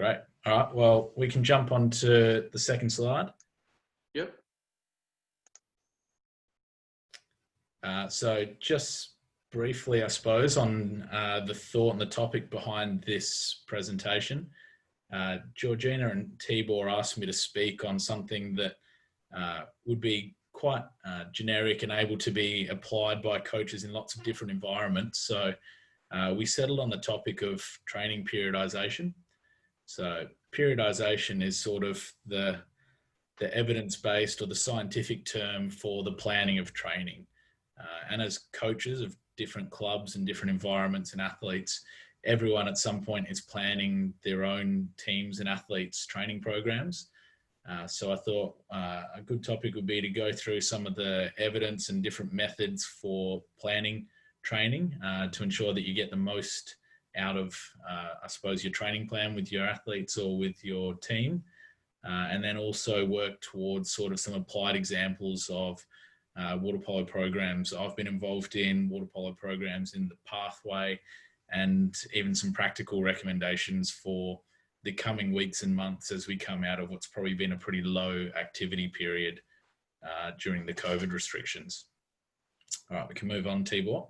Great. All right. Well, we can jump on to the second slide. Yep. So just briefly, I suppose, on the thought and the topic behind this presentation, Georgina and Tibor asked me to speak on something that would be quite generic and able to be applied by coaches in lots of different environments. So we settled on the topic of training periodisation. So periodisation is sort of the evidence-based or the scientific term for the planning of training. And as coaches of different clubs and different environments and athletes, everyone at some point is planning their own teams and athletes training programs. So I thought a good topic would be to go through some of the evidence and different methods for planning training to ensure that you get the most out of, I suppose, your training plan with your athletes or with your team. And then also work towards sort of some applied examples of water polo programs I've been involved in, water polo programs in the pathway, and even some practical recommendations for the coming weeks and months as we come out of what's probably been a pretty low activity period during the COVID restrictions. All right, we can move on, Tibor.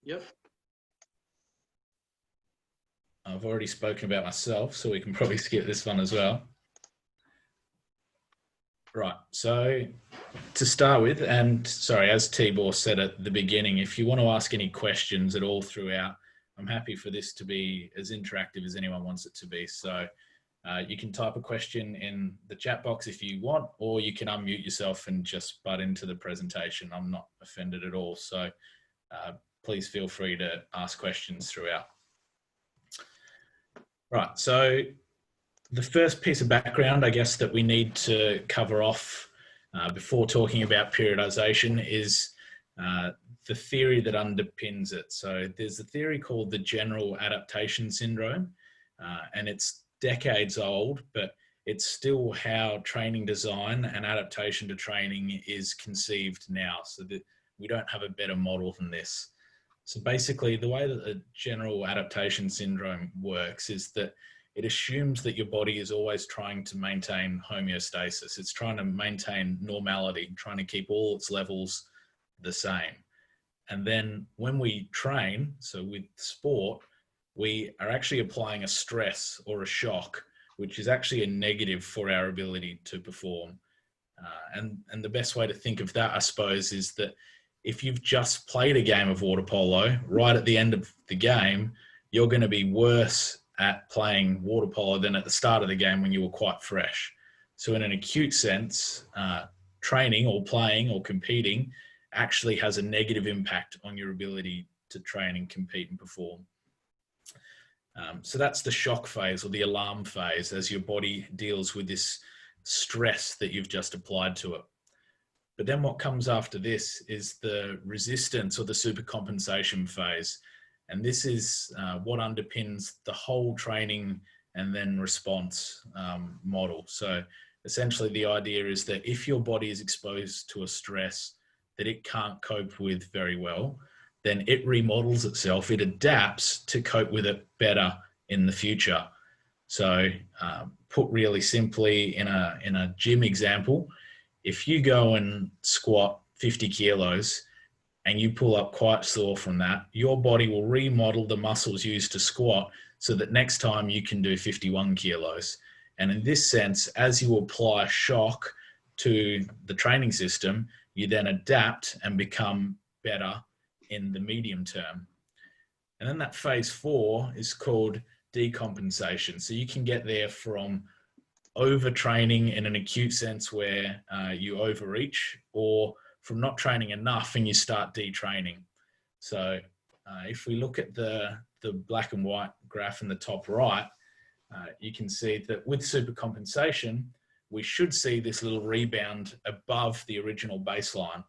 Yep. I've already spoken about myself, so we can probably skip this one as well. Right, so to start with, and sorry, as Tibor said at the beginning, if you want to ask any questions at all throughout, I'm happy for this to be as interactive as anyone wants it to be. So you can type a question in the chat box if you want, or you can unmute yourself and just butt into the presentation. I'm not offended at all. So please feel free to ask questions throughout. Right, so the first piece of background, I guess, that we need to cover off before talking about periodization is the theory that underpins it. So there's a theory called the general adaptation syndrome, and it's decades old, but it's still how training design and adaptation to training is conceived now. So that we don't have a better model than this. So basically the way that the general adaptation syndrome works is that it assumes that your body is always trying to maintain homeostasis. It's trying to maintain normality, trying to keep all its levels the same. And then when we train, so with sport, we are actually applying a stress or a shock, which is actually a negative for our ability to perform. And the best way to think of that, I suppose, is that if you've just played a game of water polo, right at the end of the game, you're going to be worse at playing water polo than at the start of the game when you were quite fresh. So in an acute sense, training or playing or competing actually has a negative impact on your ability to train and compete and perform. So that's the shock phase or the alarm phase as your body deals with this stress that you've just applied to it. But then what comes after this is the resistance or the supercompensation phase. And this is what underpins the whole training and then response model. So essentially the idea is that if your body is exposed to a stress that it can't cope with very well, then it remodels itself, it adapts to cope with it better in the future. So put really simply in a gym example, if you go and squat 50 kilos and you pull up quite sore from that, your body will remodel the muscles used to squat so that next time you can do 51 kilos. And in this sense, as you apply shock to the training system, you then adapt and become better in the medium term. And then that phase 4 is called decompensation. So you can get there from overtraining in an acute sense where you overreach, or from not training enough and you start detraining. So if we look at the black and white graph in the top right, you can see that with supercompensation, we should see this little rebound above the original baseline.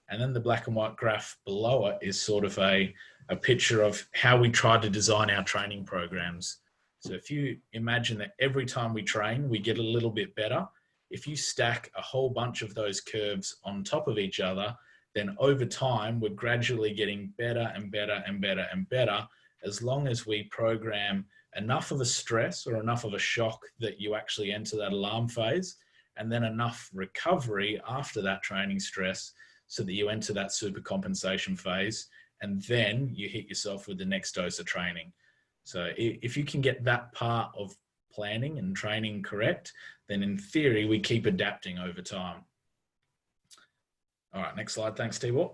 And then the black and white graph below it is sort of a picture of how we try to design our training programs. So if you imagine that every time we train, we get a little bit better. If you stack a whole bunch of those curves on top of each other, then over time, we're gradually getting better and better and better and better, as long as we program enough of a stress or enough of a shock that you actually enter that alarm phase, and then enough recovery after that training stress so that you enter that supercompensation phase, and then you hit yourself with the next dose of training. So if you can get that part of planning and training correct, then in theory, we keep adapting over time. All right, next slide. Thanks, Tibor.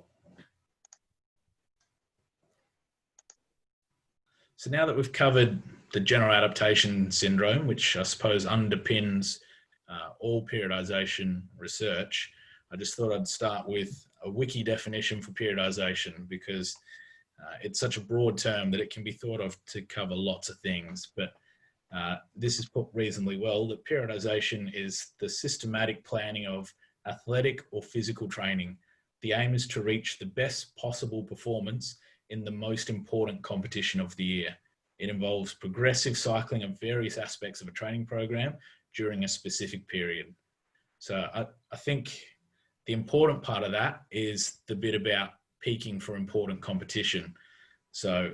So now that we've covered the general adaptation syndrome, which I suppose underpins all periodization research, I just thought I'd start with a wiki definition for periodization, because it's such a broad term that it can be thought of to cover lots of things. But this is put reasonably well, that periodization is the systematic planning of athletic or physical training. The aim is to reach the best possible performance in the most important competition of the year. It involves progressive cycling of various aspects of a training program during a specific period. So I think the important part of that is the bit about peaking for important competition. So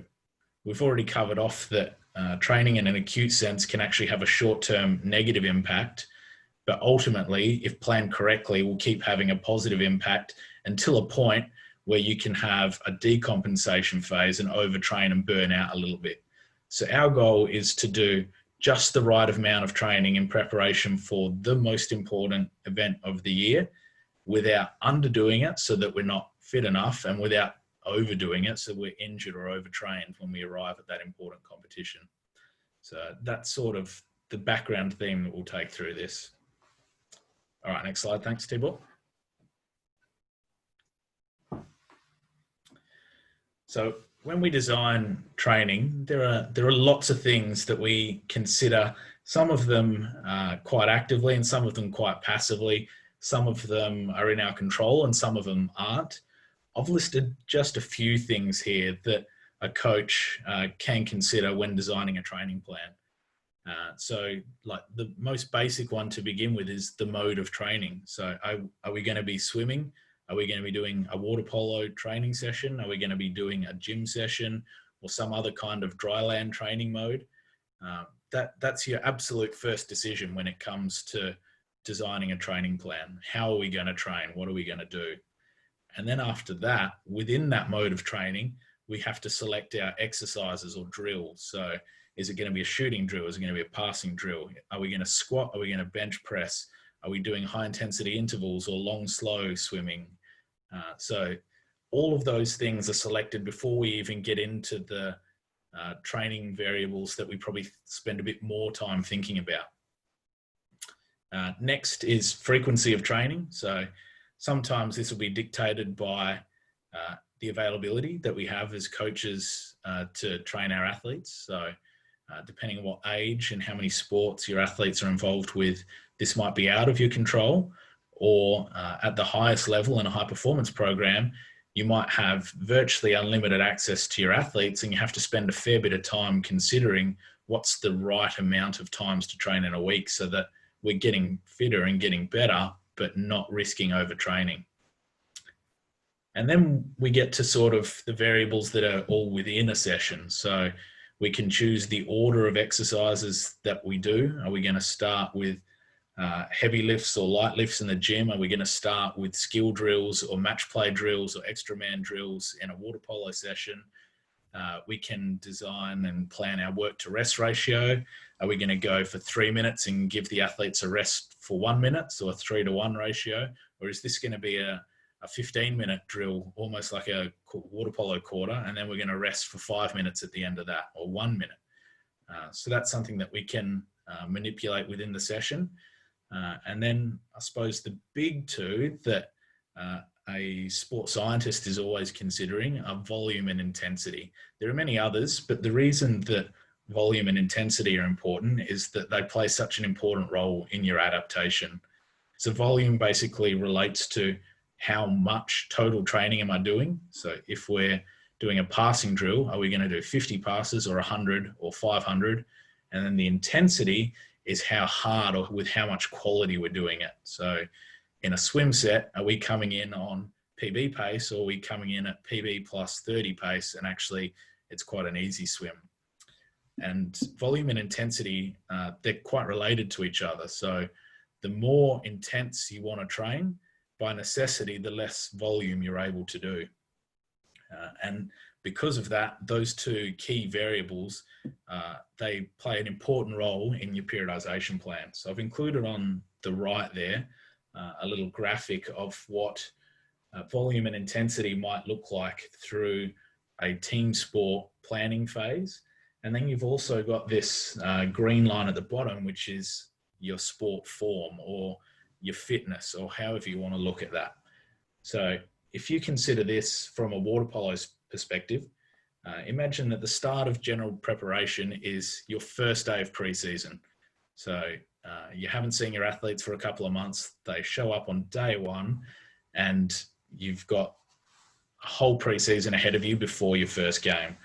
we've already covered off that training in an acute sense can actually have a short-term negative impact, but ultimately, if planned correctly, will keep having a positive impact until a point where you can have a decompensation phase and overtrain and burn out a little bit. So our goal is to do just the right amount of training in preparation for the most important event of the year without underdoing it so that we're not fit enough, and without overdoing it so we're injured or overtrained when we arrive at that important competition. So that's sort of the background theme that we'll take through this. All right, next slide. Thanks, Tibor. So when we design training, there are lots of things that we consider, some of them quite actively and some of them quite passively. Some of them are in our control and some of them aren't. I've listed just a few things here that a coach can consider when designing a training plan. So like the most basic one to begin with is the mode of training. So are we going to be swimming? Are we going to be doing a water polo training session? Are we going to be doing a gym session or some other kind of dry land training mode? That's your absolute first decision when it comes to designing a training plan. How are we going to train? What are we going to do? And then after that, within that mode of training, we have to select our exercises or drills. So is it going to be a shooting drill? Is it going to be a passing drill? Are we going to squat? Are we going to bench press? Are we doing high intensity intervals or long, slow swimming? So all of those things are selected before we even get into the training variables that we probably spend a bit more time thinking about. Next is frequency of training. So sometimes this will be dictated by the availability that we have as coaches to train our athletes. So depending on what age and how many sports your athletes are involved with, this might be out of your control, or at the highest level in a high performance program, you might have virtually unlimited access to your athletes and you have to spend a fair bit of time considering what's the right amount of times to train in a week so that we're getting fitter and getting better, but not risking overtraining. And then we get to sort of the variables that are all within a session. So we can choose the order of exercises that we do. Are we going to start with heavy lifts or light lifts in the gym? Are we going to start with skill drills or match play drills or extra man drills in a water polo session? We can design and plan our work to rest ratio. Are we going to go for 3 minutes and give the athletes a rest for 1 minute, so a 3-to-1 ratio? Or is this going to be a 15-minute drill, almost like a water polo quarter, and then we're going to rest for 5 minutes at the end of that, or 1 minute? So that's something that we can manipulate within the session. And then I suppose the big two that a sports scientist is always considering are volume and intensity. There are many others, but the reason that volume and intensity are important is that they play such an important role in your adaptation. So volume basically relates to how much total training am I doing? So if we're doing a passing drill, are we going to do 50 passes or 100 or 500? And then the intensity is how hard or with how much quality we're doing it. So in a swim set, are we coming in on PB pace, or are we coming in at PB plus 30 pace? And actually it's quite an easy swim. And volume and intensity, they're quite related to each other. So the more intense you want to train, by necessity, the less volume you're able to do. And because of that, those two key variables, they play an important role in your periodization plan. So I've included on the right there a little graphic of what volume and intensity might look like through a team sport planning phase. And then you've also got this green line at the bottom, which is your sport form or your fitness, or however you want to look at that. So if you consider this from a water polo's perspective, imagine that the start of general preparation is your first day of pre-season. So you haven't seen your athletes for a couple of months. They show up on day one and you've got a whole pre-season ahead of you before your first game.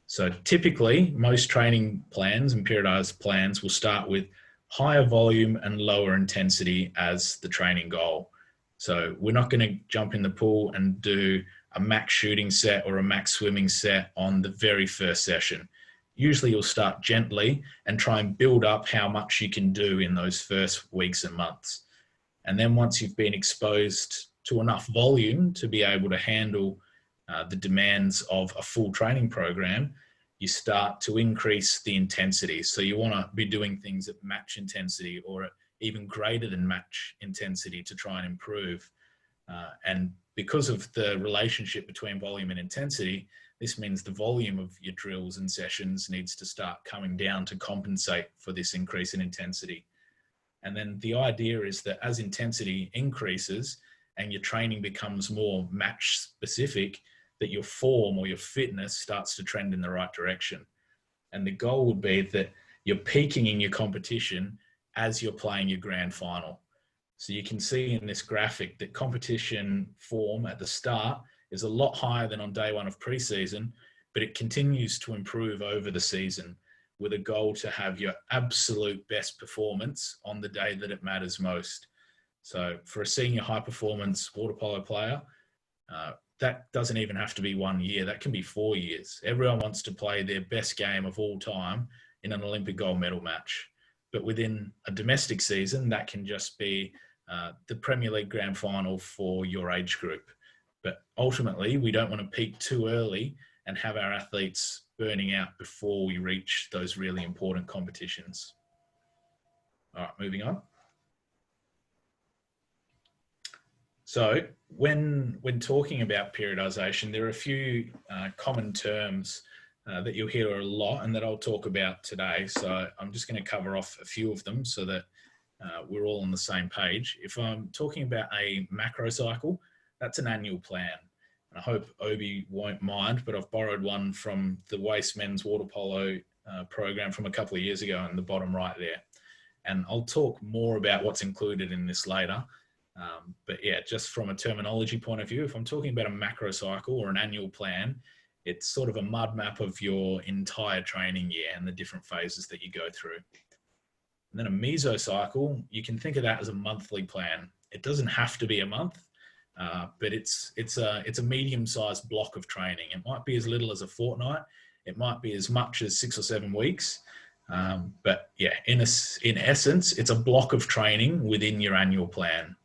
So typically, most training plans and periodized plans will start with higher volume and lower intensity as the training goal. So we're not going to jump in the pool and do a max shooting set or a max swimming set on the very first session. Usually you'll start gently and try and build up how much you can do in those first weeks and months. And then once you've been exposed to enough volume to be able to handle the demands of a full training program, you start to increase the intensity. So you want to be doing things at match intensity or at even greater than match intensity to try and improve. And because of the relationship between volume and intensity, this means the volume of your drills and sessions needs to start coming down to compensate for this increase in intensity. And then the idea is that as intensity increases and your training becomes more match specific, that your form or your fitness starts to trend in the right direction. And the goal would be that you're peaking in your competition as you're playing your grand final. So you can see in this graphic that competition form at the start is a lot higher than on day one of preseason, but it continues to improve over the season with a goal to have your absolute best performance on the day that it matters most. So for a senior high performance water polo player, that doesn't even have to be 1 year. That can be 4 years. Everyone wants to play their best game of all time in an Olympic gold medal match. But within a domestic season, that can just be the Premier League grand final for your age group. But ultimately, we don't want to peak too early and have our athletes burning out before we reach those really important competitions. All right, moving on. So when talking about periodization, there are a few common terms that you'll hear a lot and that I'll talk about today. So I'm just going to cover off a few of them so that we're all on the same page. If I'm talking about a macro cycle, that's an annual plan. And I hope Obi won't mind, but I've borrowed one from the WAIS men's water polo program from a couple of years ago in the bottom right there. And I'll talk more about what's included in this later. But yeah, just from a terminology point of view, if I'm talking about a macro cycle or an annual plan, it's sort of a mud map of your entire training year and the different phases that you go through. And then a mesocycle, you can think of that as a monthly plan. It doesn't have to be a month, but it's a medium-sized block of training. It might be as little as a fortnight. It might be as much as 6 or 7 weeks. But yeah, in essence, it's a block of training within your annual plan.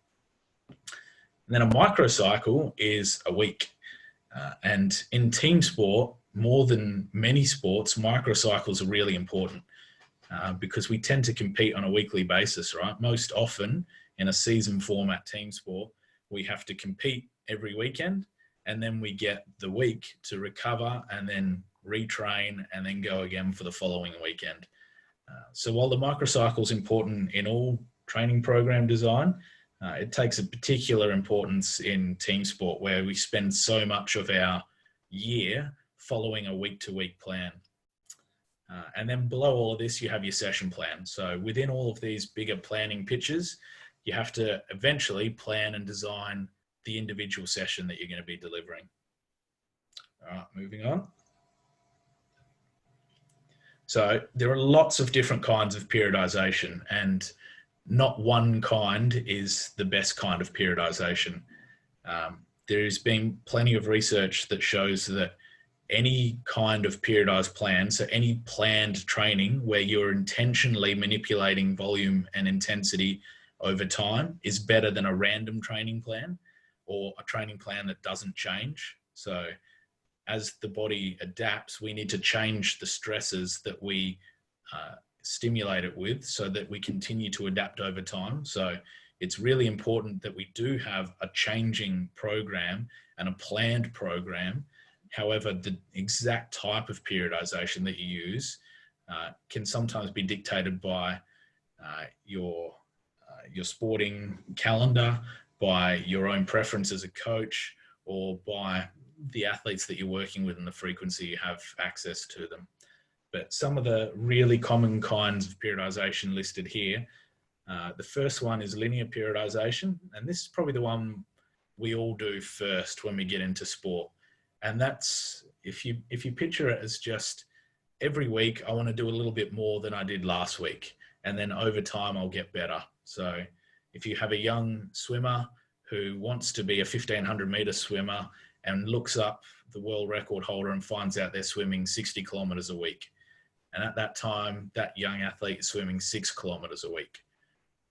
And then a microcycle is a week. And in team sport, more than many sports, microcycles are really important because we tend to compete on a weekly basis, right? Most often in a season format team sport, we have to compete every weekend and then we get the week to recover and then retrain and then go again for the following weekend. So while the microcycle is important in all training program design, it takes a particular importance in team sport where we spend so much of our year following a week-to-week plan. And then below all of this, you have your session plan. So within all of these bigger planning pictures, you have to eventually plan and design the individual session that you're going to be delivering. All right, moving on. So there are lots of different kinds of periodization, and not one kind is the best kind of periodization. There's been plenty of research that shows that any kind of periodized plan, so any planned training where you're intentionally manipulating volume and intensity over time, is better than a random training plan or a training plan that doesn't change. So as the body adapts, we need to change the stresses that we stimulate it with so that we continue to adapt over time. So it's really important that we do have a changing program and a planned program. However, the exact type of periodization that you use can sometimes be dictated by your sporting calendar, by your own preference as a coach, or by the athletes that you're working with and the frequency you have access to them. But some of the really common kinds of periodization listed here. The first one is linear periodization, and this is probably the one we all do first when we get into sport. And that's, if you picture it as just every week, I want to do a little bit more than I did last week, and then over time I'll get better. So if you have a young swimmer who wants to be a 1500 meter swimmer and looks up the world record holder and finds out they're swimming 60 kilometers a week, and at that time that young athlete is swimming 6 kilometers a week,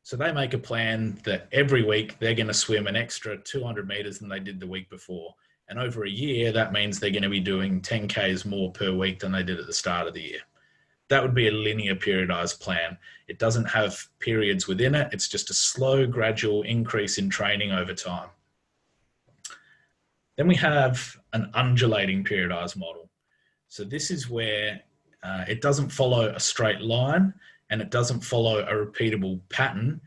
so they make a plan that every week they're going to swim an extra 200 meters than they did the week before. And over a year, that means they're going to be doing 10 Ks more per week than they did at the start of the year. That would be a linear periodized plan. It doesn't have periods within it. It's just a slow, gradual increase in training over time. Then we have an undulating periodized model. So this is where it doesn't follow a straight line and it doesn't follow a repeatable pattern.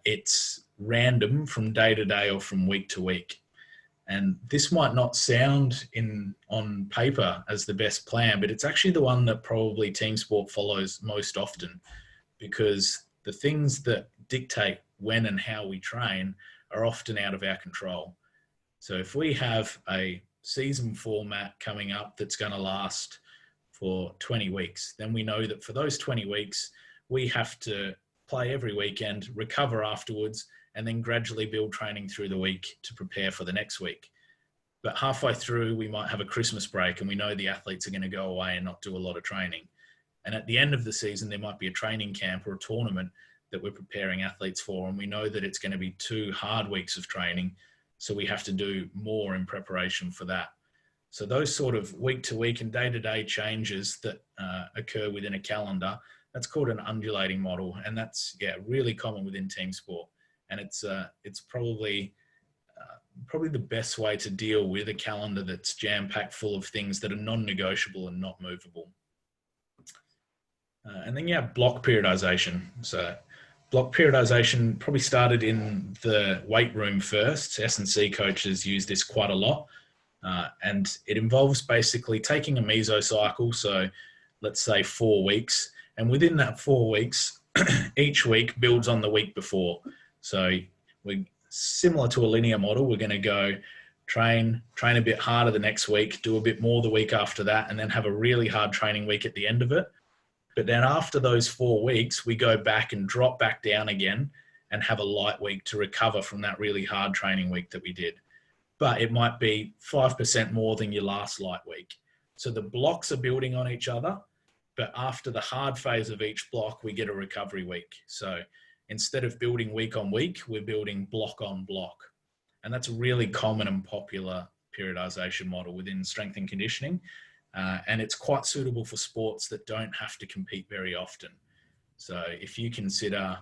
It's random from day to day or from week to week. And this might not sound on paper as the best plan, but it's actually the one that probably team sport follows most often, because the things that dictate when and how we train are often out of our control. So if we have a season format coming up that's going to last for 20 weeks, then we know that for those 20 weeks, we have to play every weekend, recover afterwards, and then gradually build training through the week to prepare for the next week. But halfway through, we might have a Christmas break and we know the athletes are going to go away and not do a lot of training. And at the end of the season, there might be a training camp or a tournament that we're preparing athletes for, and we know that it's going to be 2 hard weeks of training, so we have to do more in preparation for that. So those sort of week-to-week and day-to-day changes that occur within a calendar, that's called an undulating model, and that's really common within team sport. And it's probably the best way to deal with a calendar that's jam-packed full of things that are non-negotiable and not movable. And then you have block periodization. So block periodization probably started in the weight room first. S&C coaches use this quite a lot. And it involves basically taking a mesocycle, so let's say 4 weeks, and within that 4 weeks, each week builds on the week before. So we're similar to a linear model. We're going to go train a bit harder the next week, do a bit more the week after that, and then have a really hard training week at the end of it. But then after those 4 weeks, we go back and drop back down again and have a light week to recover from that really hard training week that we did. But it might be 5% more than your last light week. So the blocks are building on each other, but after the hard phase of each block, we get a recovery week. So instead of building week on week, we're building block on block. And that's a really common and popular periodization model within strength and conditioning. And it's quite suitable for sports that don't have to compete very often. So if you consider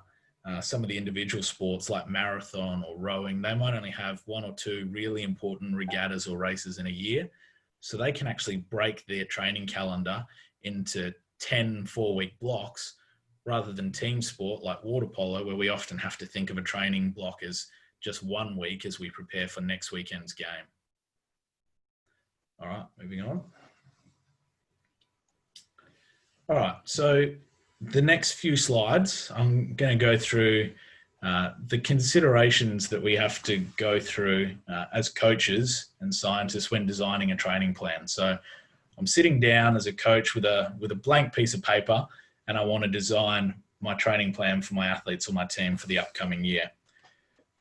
some of the individual sports like marathon or rowing, they might only have 1 or 2 really important regattas or races in a year. So they can actually break their training calendar into 10 4-week blocks, rather than team sport like water polo, where we often have to think of a training block as just 1 week as we prepare for next weekend's game. All right, moving on. All right, so the next few slides, I'm going to go through the considerations that we have to go through as coaches and scientists when designing a training plan. So I'm sitting down as a coach with a blank piece of paper, and I want to design my training plan for my athletes or my team for the upcoming year.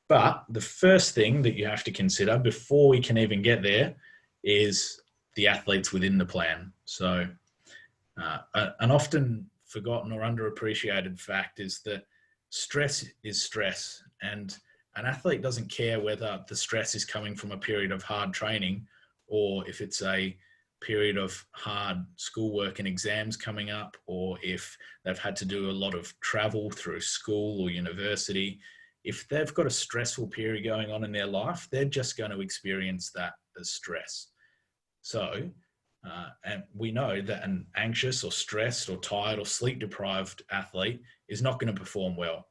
But the first thing that you have to consider before we can even get there is the athletes within the plan. So an often forgotten or underappreciated fact is that stress is stress, and an athlete doesn't care whether the stress is coming from a period of hard training or if it's a period of hard schoolwork and exams coming up, or if they've had to do a lot of travel through school or university. If they've got a stressful period going on in their life, they're just going to experience that as stress. So, and we know that an anxious or stressed or tired or sleep deprived athlete is not going to perform well.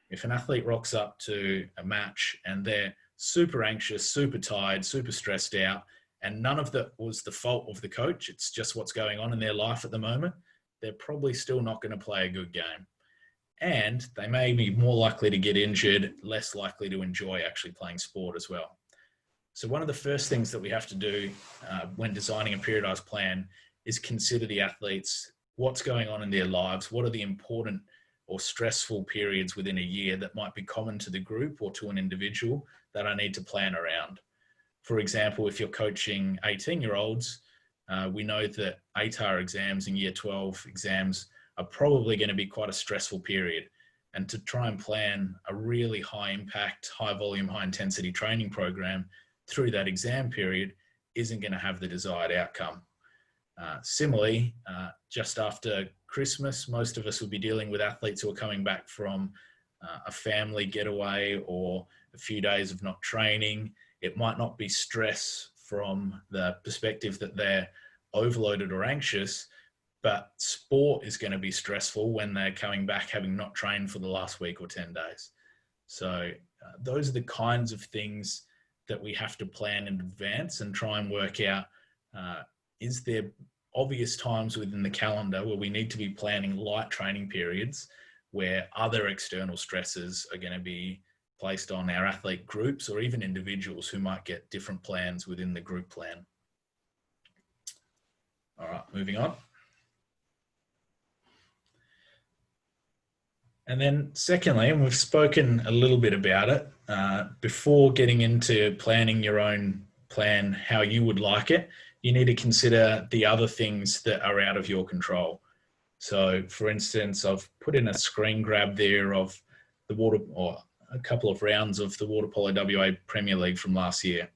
If an athlete rocks up to a match and they're super anxious, super tired, super stressed out, and none of that was the fault of the coach, it's just what's going on in their life at the moment, they're probably still not going to play a good game. And they may be more likely to get injured, less likely to enjoy actually playing sport as well. So one of the first things that we have to do when designing a periodized plan is consider the athletes, what's going on in their lives, what are the important or stressful periods within a year that might be common to the group or to an individual that I need to plan around. For example, if you're coaching 18-year-olds, we know that ATAR exams and year 12 exams are probably going to be quite a stressful period. And to try and plan a really high impact, high volume, high intensity training program through that exam period isn't going to have the desired outcome. Similarly, just after Christmas, most of us will be dealing with athletes who are coming back from a family getaway or a few days of not training. It might not be stress from the perspective that they're overloaded or anxious, but sport is going to be stressful when they're coming back having not trained for the last week or 10 days. So those are the kinds of things that we have to plan in advance and try and work out, is there obvious times within the calendar where we need to be planning light training periods where other external stresses are going to be placed on our athlete groups or even individuals who might get different plans within the group plan. All right, moving on. And then secondly, and we've spoken a little bit about it, before getting into planning your own plan, how you would like it, you need to consider the other things that are out of your control. So for instance, I've put in a screen grab there of the a couple of rounds of the Water Polo WA Premier League from last year.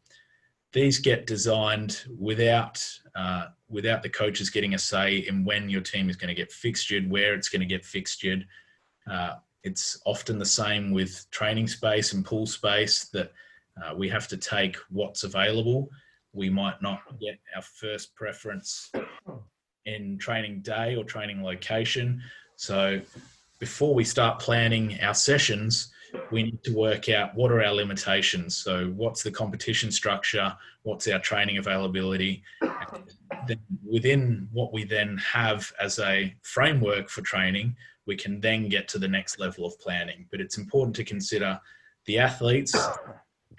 These get designed without the coaches getting a say in when your team is going to get fixtured, where it's going to get fixtured. It's often the same with training space and pool space that we have to take what's available. We might not get our first preference in training day or training location. So before we start planning our sessions, we need to work out what are our limitations. So what's the competition structure? What's our training availability? Then within what we then have as a framework for training, we can then get to the next level of planning. But it's important to consider the athletes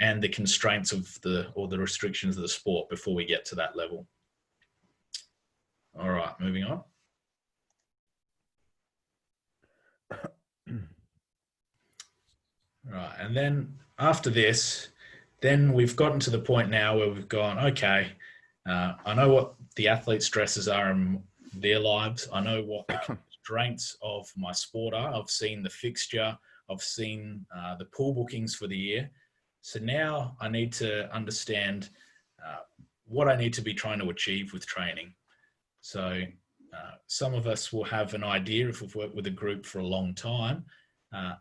and the constraints of the restrictions of the sport before we get to that level. All right, moving on. Right, and then after this, then we've gotten to the point now where we've gone, okay, I know what the athlete stresses are in their lives. I know what the constraints of my sport are. I've seen the fixture. I've seen the pool bookings for the year. So now I need to understand what I need to be trying to achieve with training. So some of us will have an idea if we've worked with a group for a long time.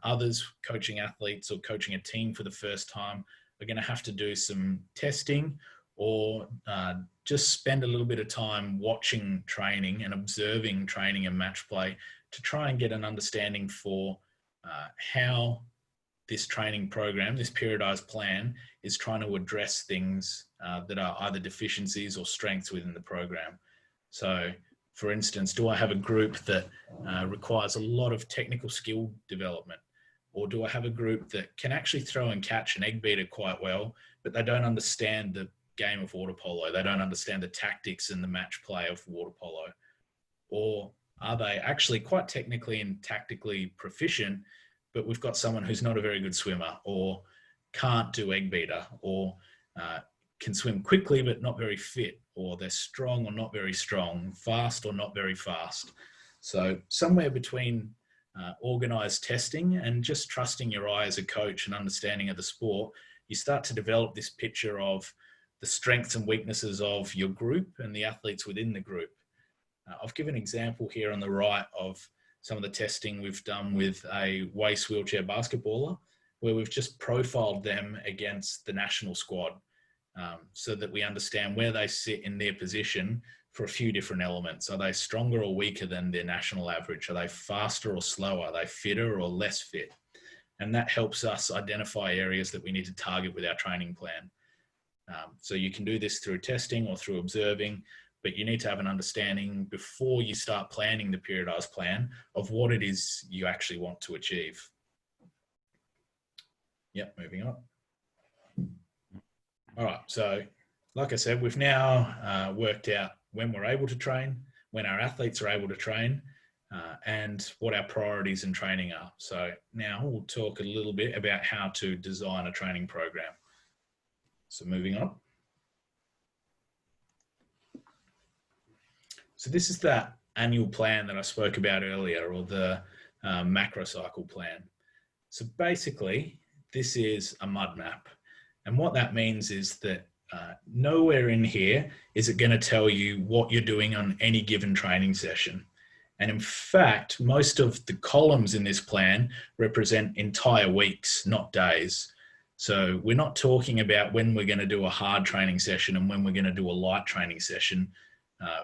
Others coaching athletes or coaching a team for the first time are going to have to do some testing or just spend a little bit of time watching training and observing training and match play to try and get an understanding for how this training program, this periodized plan, is trying to address things that are either deficiencies or strengths within the program. So for instance, do I have a group that requires a lot of technical skill development? Or do I have a group that can actually throw and catch an egg beater quite well, but they don't understand the game of water polo? They don't understand the tactics and the match play of water polo. Or are they actually quite technically and tactically proficient, but we've got someone who's not a very good swimmer or can't do egg beater or can swim quickly but not very fit, or they're strong or not very strong, fast or not very fast. So somewhere between organised testing and just trusting your eye as a coach and understanding of the sport, you start to develop this picture of the strengths and weaknesses of your group and the athletes within the group. I've given an example here on the right of some of the testing we've done with a WAIS wheelchair basketballer, where we've just profiled them against the national squad, so that we understand where they sit in their position for a few different elements. Are they stronger or weaker than their national average? Are they faster or slower? Are they fitter or less fit? And that helps us identify areas that we need to target with our training plan. So you can do this through testing or through observing, but you need to have an understanding before you start planning the periodized plan of what it is you actually want to achieve. Yep, moving on. All right, so like I said, we've now worked out when we're able to train, when our athletes are able to train, and what our priorities in training are. So now we'll talk a little bit about how to design a training program. So moving on. So this is that annual plan that I spoke about earlier, or the macro cycle plan. So basically, this is a mud map. And what that means is that nowhere in here is it going to tell you what you're doing on any given training session. And in fact, most of the columns in this plan represent entire weeks, not days. So we're not talking about when we're going to do a hard training session and when we're going to do a light training session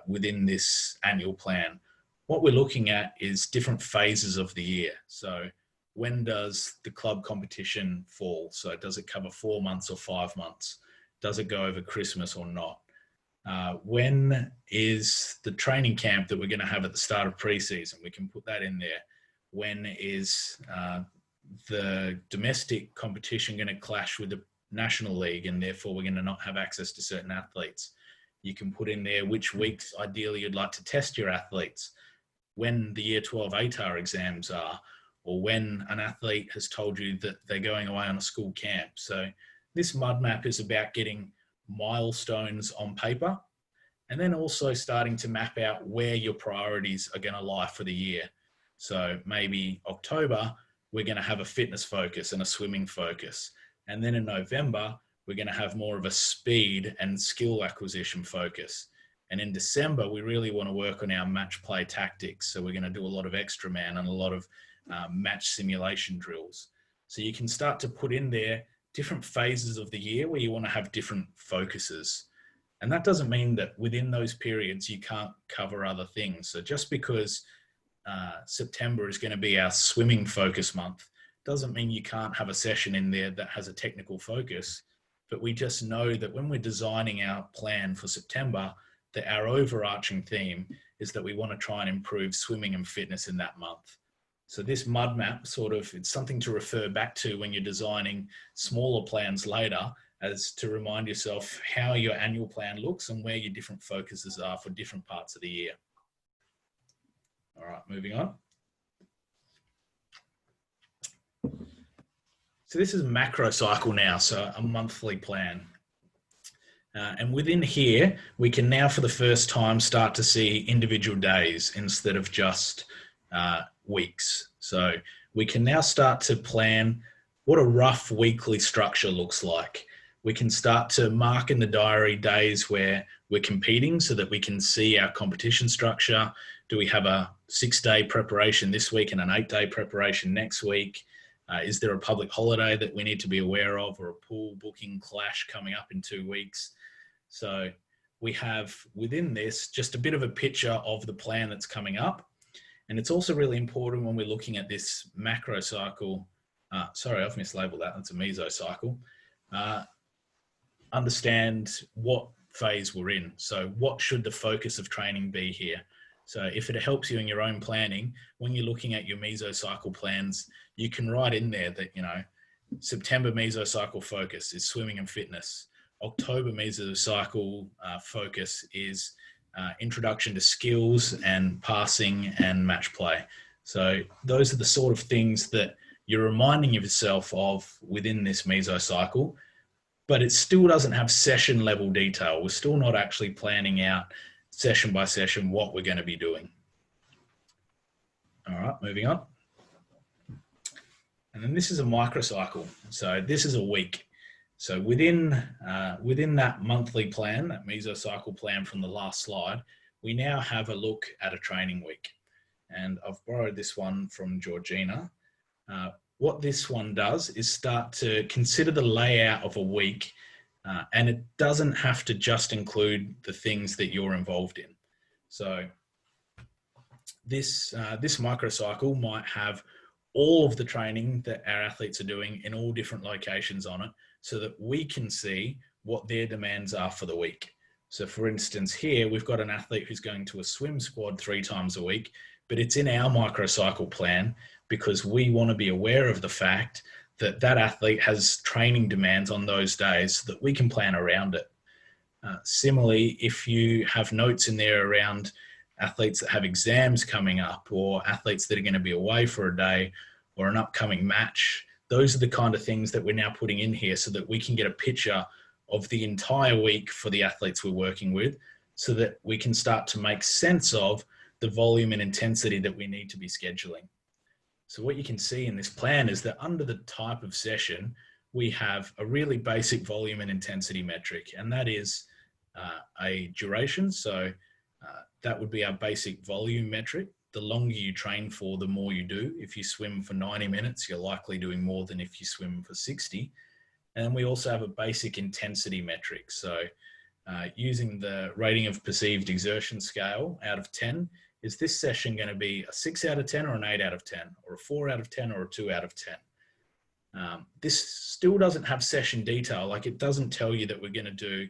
within this annual plan. What we're looking at is different phases of the year. So when does the club competition fall? So does it cover 4 months or 5 months? Does it go over Christmas or not? When is the training camp that we're going to have at the start of pre-season? We can put that in there. When is the domestic competition going to clash with the National League, and therefore we're going to not have access to certain athletes? You can put in there which weeks ideally you'd like to test your athletes, when the Year 12 ATAR exams are, or when an athlete has told you that they're going away on a school camp. So this mud map is about getting milestones on paper, and then also starting to map out where your priorities are going to lie for the year. So maybe October, we're going to have a fitness focus and a swimming focus. And then in November, we're going to have more of a speed and skill acquisition focus. And in December, we really want to work on our match play tactics. So we're going to do a lot of extra man and a lot of match simulation drills. So you can start to put in there different phases of the year where you want to have different focuses. And that doesn't mean that within those periods, you can't cover other things. So just because September is going to be our swimming focus month doesn't mean you can't have a session in there that has a technical focus. But we just know that when we're designing our plan for September, that our overarching theme is that we want to try and improve swimming and fitness in that month. So this mud map it's something to refer back to when you're designing smaller plans later, as to remind yourself how your annual plan looks and where your different focuses are for different parts of the year. All right, moving on. So this is a macro cycle now, so a monthly plan. And within here, we can now for the first time start to see individual days instead of just weeks. So we can now start to plan what a rough weekly structure looks like. We can start to mark in the diary days where we're competing so that we can see our competition structure. Do we have a 6-day preparation this week and an 8-day preparation next week? Is there a public holiday that we need to be aware of, or a pool booking clash coming up in 2 weeks? So we have within this just a bit of a picture of the plan that's coming up. And it's also really important when we're looking at this macro cycle. Sorry, I've mislabeled that. That's a mesocycle. Understand what phase we're in. So what should the focus of training be here? So if it helps you in your own planning, when you're looking at your mesocycle plans, you can write in there that, September mesocycle focus is swimming and fitness. October mesocycle focus is introduction to skills and passing and match play. So those are the sort of things that you're reminding yourself of within this mesocycle. but it still doesn't have session level detail. We're still not actually planning out session by session what we're going to be doing. All right, moving on. And then this is a microcycle. So this is a week. So within that monthly plan, that mesocycle plan from the last slide, we now have a look at a training week. And I've borrowed this one from Georgina. What this one does is start to consider the layout of a week, and it doesn't have to just include the things that you're involved in. So this microcycle might have all of the training that our athletes are doing in all different locations on it, so that we can see what their demands are for the week. So for instance, here we've got an athlete who's going to a swim squad 3 times a week, but it's in our microcycle plan because we want to be aware of the fact that that athlete has training demands on those days so that we can plan around it. Similarly, if you have notes in there around athletes that have exams coming up or athletes that are going to be away for a day or an upcoming match, those are the kind of things that we're now putting in here so that we can get a picture of the entire week for the athletes we're working with, so that we can start to make sense of the volume and intensity that we need to be scheduling. So what you can see in this plan is that under the type of session, we have a really basic volume and intensity metric, and that is a duration. So that would be our basic volume metric. The longer you train for, the more you do. If you swim for 90 minutes, you're likely doing more than if you swim for 60. And then we also have a basic intensity metric. So using the rating of perceived exertion scale out of 10, is this session going to be a 6 out of 10 or an 8 out of 10 or a 4 out of 10 or a 2 out of 10? This still doesn't have session detail. Like, it doesn't tell you that we're going to do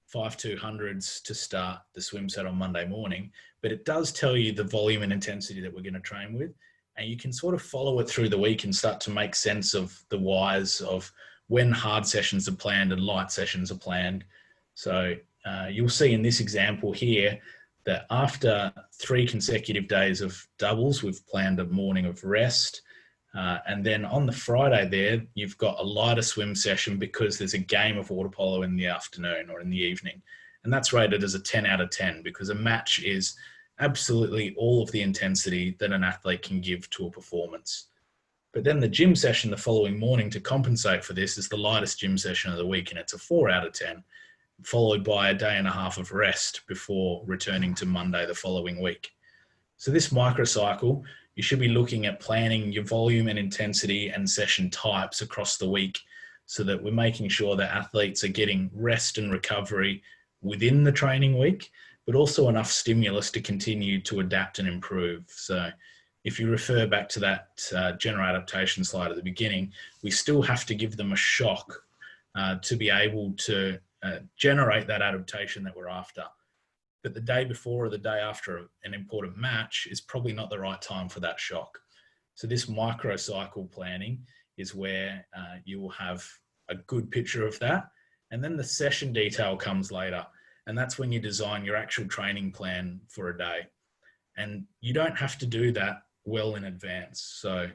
5 200s to start the swim set on Monday morning, but it does tell you the volume and intensity that we're going to train with. And you can sort of follow it through the week and start to make sense of the WAIS of when hard sessions are planned and light sessions are planned. So you'll see in this example here that after 3 consecutive days of doubles, we've planned a morning of rest. And then on the Friday there, you've got a lighter swim session because there's a game of water polo in the afternoon or in the evening. And that's rated as a 10 out of 10 because a match is absolutely all of the intensity that an athlete can give to a performance. But then the gym session the following morning to compensate for this is the lightest gym session of the week, and it's a 4 out of 10, followed by a day and a half of rest before returning to Monday the following week. So this microcycle, you should be looking at planning your volume and intensity and session types across the week so that we're making sure that athletes are getting rest and recovery within the training week, but also enough stimulus to continue to adapt and improve. So if you refer back to that general adaptation slide at the beginning, we still have to give them a shock to be able to generate that adaptation that we're after. But the day before or the day after an important match is probably not the right time for that shock. So this microcycle planning is where you will have a good picture of that. And then the session detail comes later. And that's when you design your actual training plan for a day. And you don't have to do that well in advance. So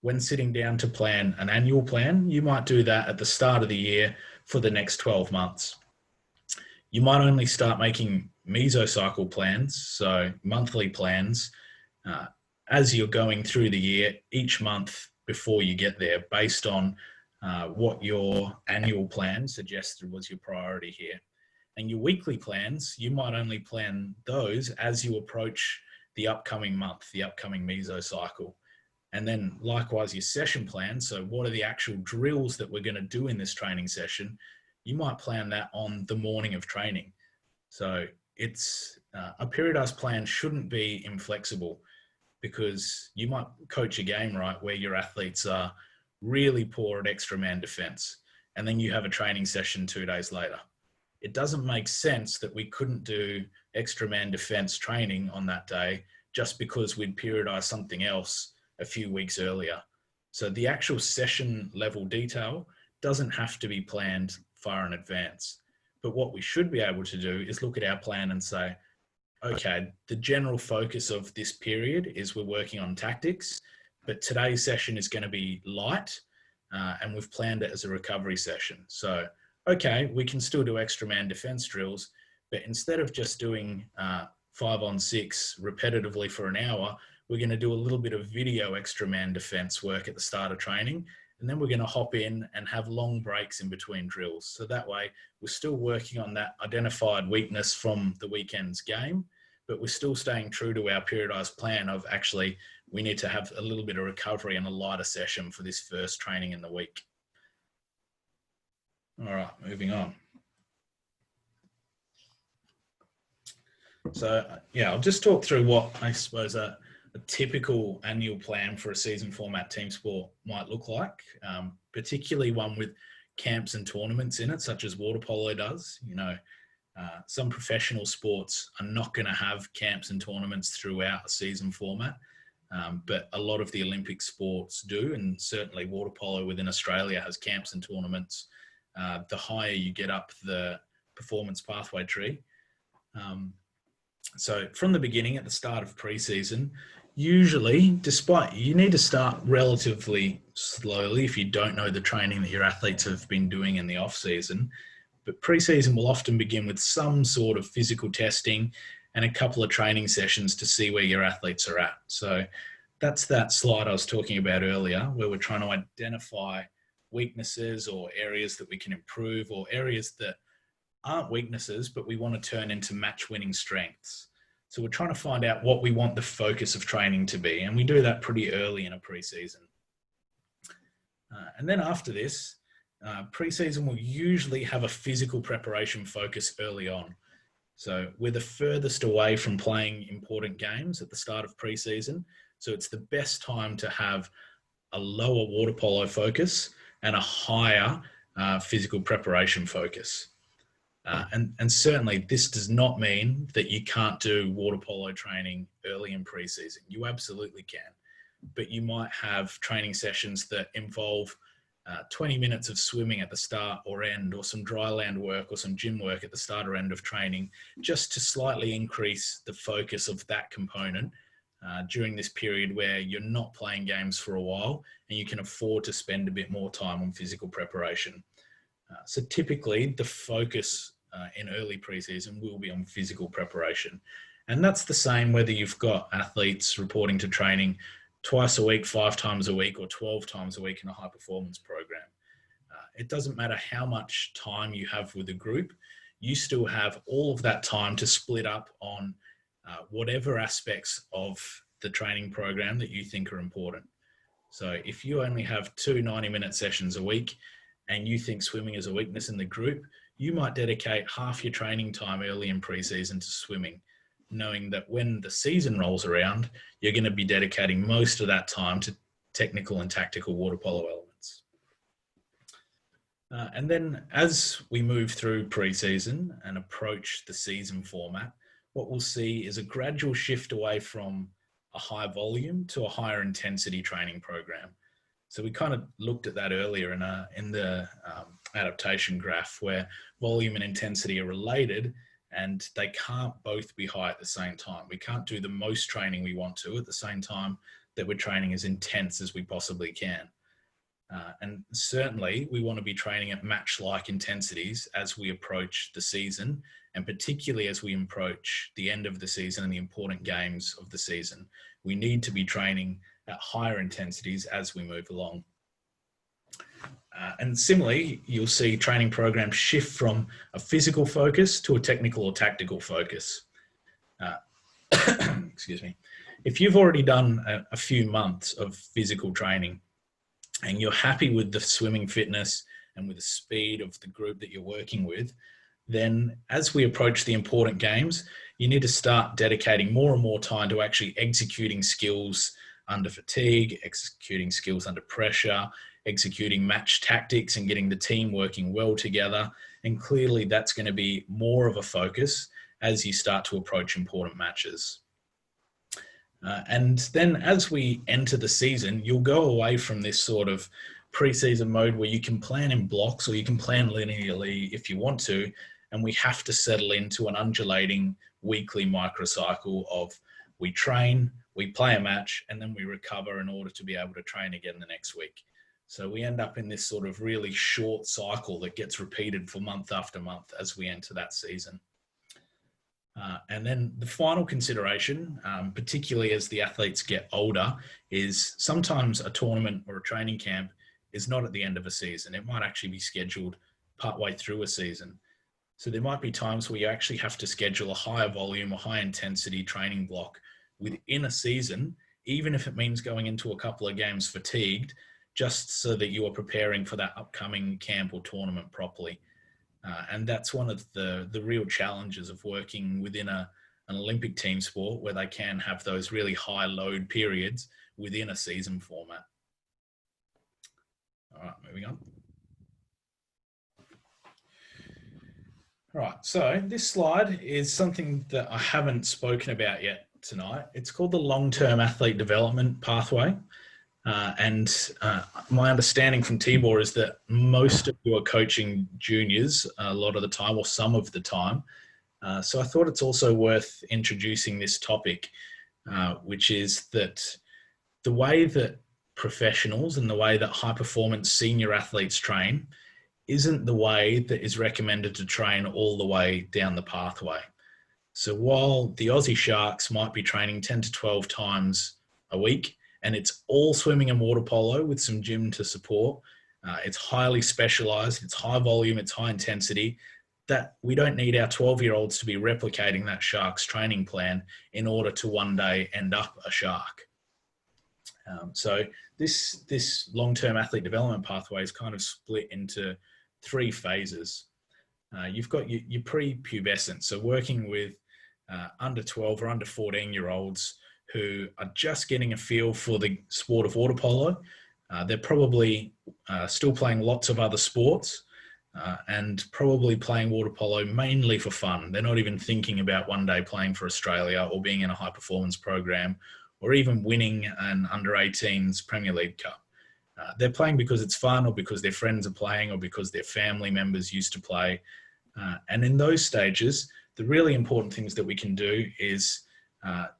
when sitting down to plan an annual plan, you might do that at the start of the year for the next 12 months. You might only start making mesocycle plans, so monthly plans, as you're going through the year, each month before you get there, based on what your annual plan suggested was your priority here. And your weekly plans, you might only plan those as you approach the upcoming month, the upcoming mesocycle. And then likewise your session plan, so what are the actual drills that we're going to do in this training session? You might plan that on the morning of training. So it's a periodized plan shouldn't be inflexible, because you might coach a game, right, where your athletes are really poor at extra man defense, and then you have a training session 2 days later. It doesn't make sense that we couldn't do extra man defense training on that day just because we'd periodized something else a few weeks earlier. So the actual session level detail doesn't have to be planned far in advance. But what we should be able to do is look at our plan and say, okay, the general focus of this period is we're working on tactics, but today's session is going to be light, and we've planned it as a recovery session. So okay, we can still do extra man defense drills, but instead of just doing 5-on-6 repetitively for an hour, we're going to do a little bit of video extra man defense work at the start of training. And then we're going to hop in and have long breaks in between drills. So that way we're still working on that identified weakness from the weekend's game, but we're still staying true to our periodized plan of actually, we need to have a little bit of recovery and a lighter session for this first training in the week. All right, moving on. So yeah, I'll just talk through what I suppose a typical annual plan for a season format team sport might look like, particularly one with camps and tournaments in it, such as water polo does. You know, some professional sports are not going to have camps and tournaments throughout a season format, but a lot of the Olympic sports do, and certainly water polo within Australia has camps and tournaments. The higher you get up the performance pathway tree. So from the beginning, at the start of pre-season, usually, you need to start relatively slowly if you don't know the training that your athletes have been doing in the off-season. But pre-season will often begin with some sort of physical testing and a couple of training sessions to see where your athletes are at. So that's that slide I was talking about earlier, where we're trying to identify weaknesses or areas that we can improve, or areas that aren't weaknesses, but we want to turn into match-winning strengths. So we're trying to find out what we want the focus of training to be, and we do that pretty early in a pre-season. And then after this, pre-season will usually have a physical preparation focus early on. So we're the furthest away from playing important games at the start of pre-season, so it's the best time to have a lower water polo focus and a higher physical preparation focus. And certainly this does not mean that you can't do water polo training early in pre-season. You absolutely can, but you might have training sessions that involve 20 minutes of swimming at the start or end, or some dry land work or some gym work at the start or end of training, just to slightly increase the focus of that component during this period where you're not playing games for a while and you can afford to spend a bit more time on physical preparation. So typically the focus in early preseason will be on physical preparation. And that's the same whether you've got athletes reporting to training twice a week, 5 times a week, or 12 times a week in a high performance program. It doesn't matter how much time you have with a group, you still have all of that time to split up on whatever aspects of the training program that you think are important. So if you only have 2 90-minute sessions a week and you think swimming is a weakness in the group, you might dedicate half your training time early in pre-season to swimming, knowing that when the season rolls around, you're going to be dedicating most of that time to technical and tactical water polo elements. And then as we move through pre-season and approach the season format, what we'll see is a gradual shift away from a high volume to a higher intensity training program. So we kind of looked at that earlier in the adaptation graph, where volume and intensity are related and they can't both be high at the same time. We can't do the most training we want to at the same time that we're training as intense as we possibly can. And certainly we want to be training at match-like intensities as we approach the season, and particularly as we approach the end of the season and the important games of the season. We need to be training at higher intensities as we move along. And similarly, you'll see training programs shift from a physical focus to a technical or tactical focus. Excuse me. If you've already done a few months of physical training and you're happy with the swimming fitness and with the speed of the group that you're working with, then as we approach the important games, you need to start dedicating more and more time to actually executing skills under fatigue, executing skills under pressure, executing match tactics and getting the team working well together. And clearly that's going to be more of a focus as you start to approach important matches. And then as we enter the season, you'll go away from this sort of pre-season mode where you can plan in blocks or you can plan linearly if you want to, and we have to settle into an undulating weekly microcycle of we train, we play a match, and then we recover in order to be able to train again the next week. So we end up in this sort of really short cycle that gets repeated for month after month as we enter that season. And then the final consideration, particularly as the athletes get older, is sometimes a tournament or a training camp is not at the end of a season. It might actually be scheduled partway through a season. So there might be times where you actually have to schedule a higher volume or high intensity training block within a season, even if it means going into a couple of games fatigued, just so that you are preparing for that upcoming camp or tournament properly. And that's one of the real challenges of working within an Olympic team sport, where they can have those really high load periods within a season format. All right, moving on. All right, so this slide is something that I haven't spoken about yet tonight. It's called the long-term athlete development pathway. My understanding from Tibor is that most of you are coaching juniors a lot of the time, or some of the time. So I thought it's also worth introducing this topic, which is that the way that professionals and the way that high performance senior athletes train isn't the way that is recommended to train all the way down the pathway. So while the Aussie Sharks might be training 10 to 12 times a week, and it's all swimming and water polo with some gym to support, it's highly specialized, it's high volume, it's high intensity, that we don't need our 12-year-olds to be replicating that Sharks training plan in order to one day end up a Shark. So this long-term athlete development pathway is kind of split into 3 phases. You've got your pre-pubescent, so working with under 12 or under 14-year-olds who are just getting a feel for the sport of water polo. They're probably still playing lots of other sports and probably playing water polo mainly for fun. They're not even thinking about one day playing for Australia or being in a high performance program or even winning an under 18s Premier League Cup. They're playing because it's fun, or because their friends are playing, or because their family members used to play. And in those stages, the really important things that we can do is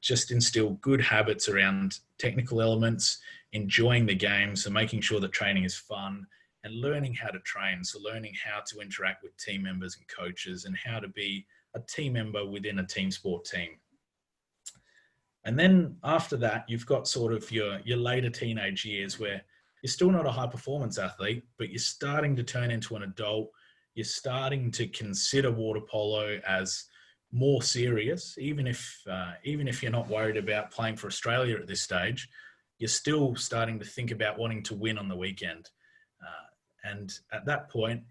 just instill good habits around technical elements, enjoying the game, so making sure that training is fun, and learning how to train, so learning how to interact with team members and coaches, and how to be a team member within a team sport team. And then after that, you've got sort of your later teenage years, where you're still not a high performance athlete, but you're starting to turn into an adult. You're starting to consider water polo as more serious, even if you're not worried about playing for Australia at this stage. You're still starting to think about wanting to win on the weekend. And at that point,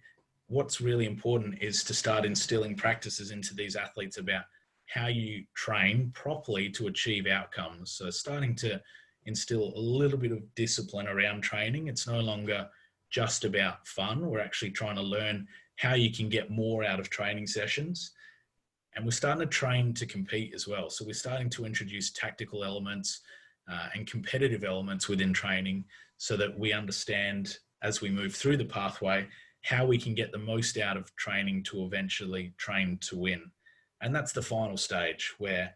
what's really important is to start instilling practices into these athletes about how you train properly to achieve outcomes. So starting to instill a little bit of discipline around training. It's no longer just about fun. We're actually trying to learn how you can get more out of training sessions. And we're starting to train to compete as well. So we're starting to introduce tactical elements and competitive elements within training, so that we understand, as we move through the pathway, how we can get the most out of training to eventually train to win. And that's the final stage, where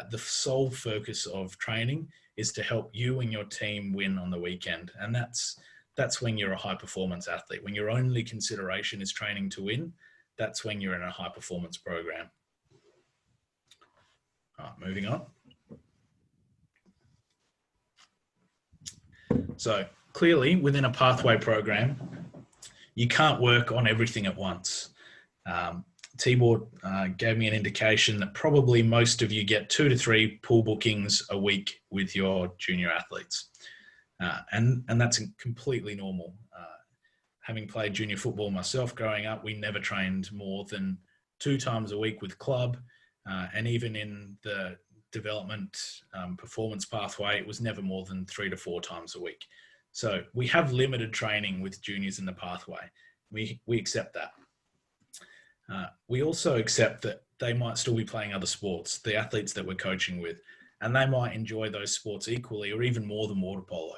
the sole focus of training is to help you and your team win on the weekend. And that's when you're a high performance athlete. When your only consideration is training to win, that's when you're in a high performance program. All right, moving on. So clearly, within a pathway program, you can't work on everything at once. Tibor gave me an indication that probably most of you get 2 to 3 pool bookings a week with your junior athletes. And that's completely normal. Having played junior football myself growing up, we never trained more than 2 times a week with club. And even in the development performance pathway, it was never more than 3 to 4 times a week. So we have limited training with juniors in the pathway. We accept that. We also accept that they might still be playing other sports, the athletes that we're coaching with, and they might enjoy those sports equally or even more than water polo.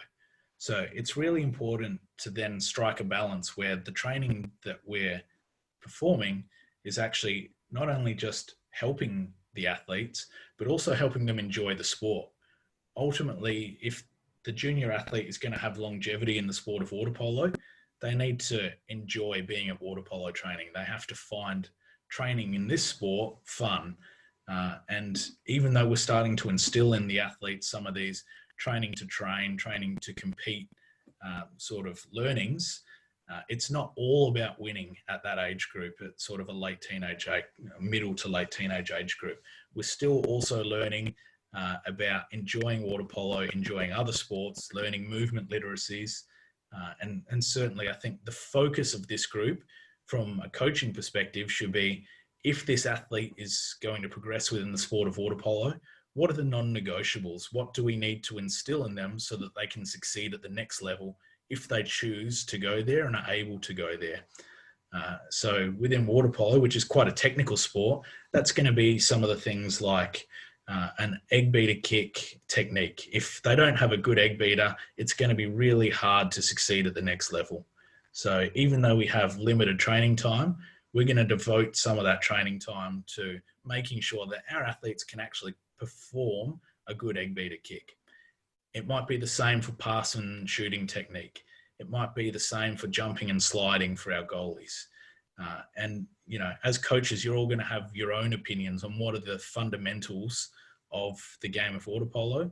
So it's really important to then strike a balance where the training that we're performing is actually not only just helping the athletes, but also helping them enjoy the sport. Ultimately, if the junior athlete is going to have longevity in the sport of water polo, they need to enjoy being at water polo training. They have to find training in this sport fun. And even though we're starting to instill in the athletes some of these training to train, training to compete sort of learnings, it's not all about winning at that age group. It's sort of a late teenage, middle to late teenage age group. We're still also learning about enjoying water polo, enjoying other sports, learning movement literacies. And certainly I think the focus of this group from a coaching perspective should be, if this athlete is going to progress within the sport of water polo, what are the non-negotiables? What do we need to instill in them so that they can succeed at the next level if they choose to go there and are able to go there? So within water polo, which is quite a technical sport, that's going to be some of the things like an egg beater kick technique. If they don't have a good egg beater, it's going to be really hard to succeed at the next level. So even though we have limited training time, we're going to devote some of that training time to making sure that our athletes can actually perform a good egg beater kick. It might be the same for pass and shooting technique. It might be the same for jumping and sliding for our goalies. And, you know, as coaches, you're all going to have your own opinions on what are the fundamentals of the game of water polo.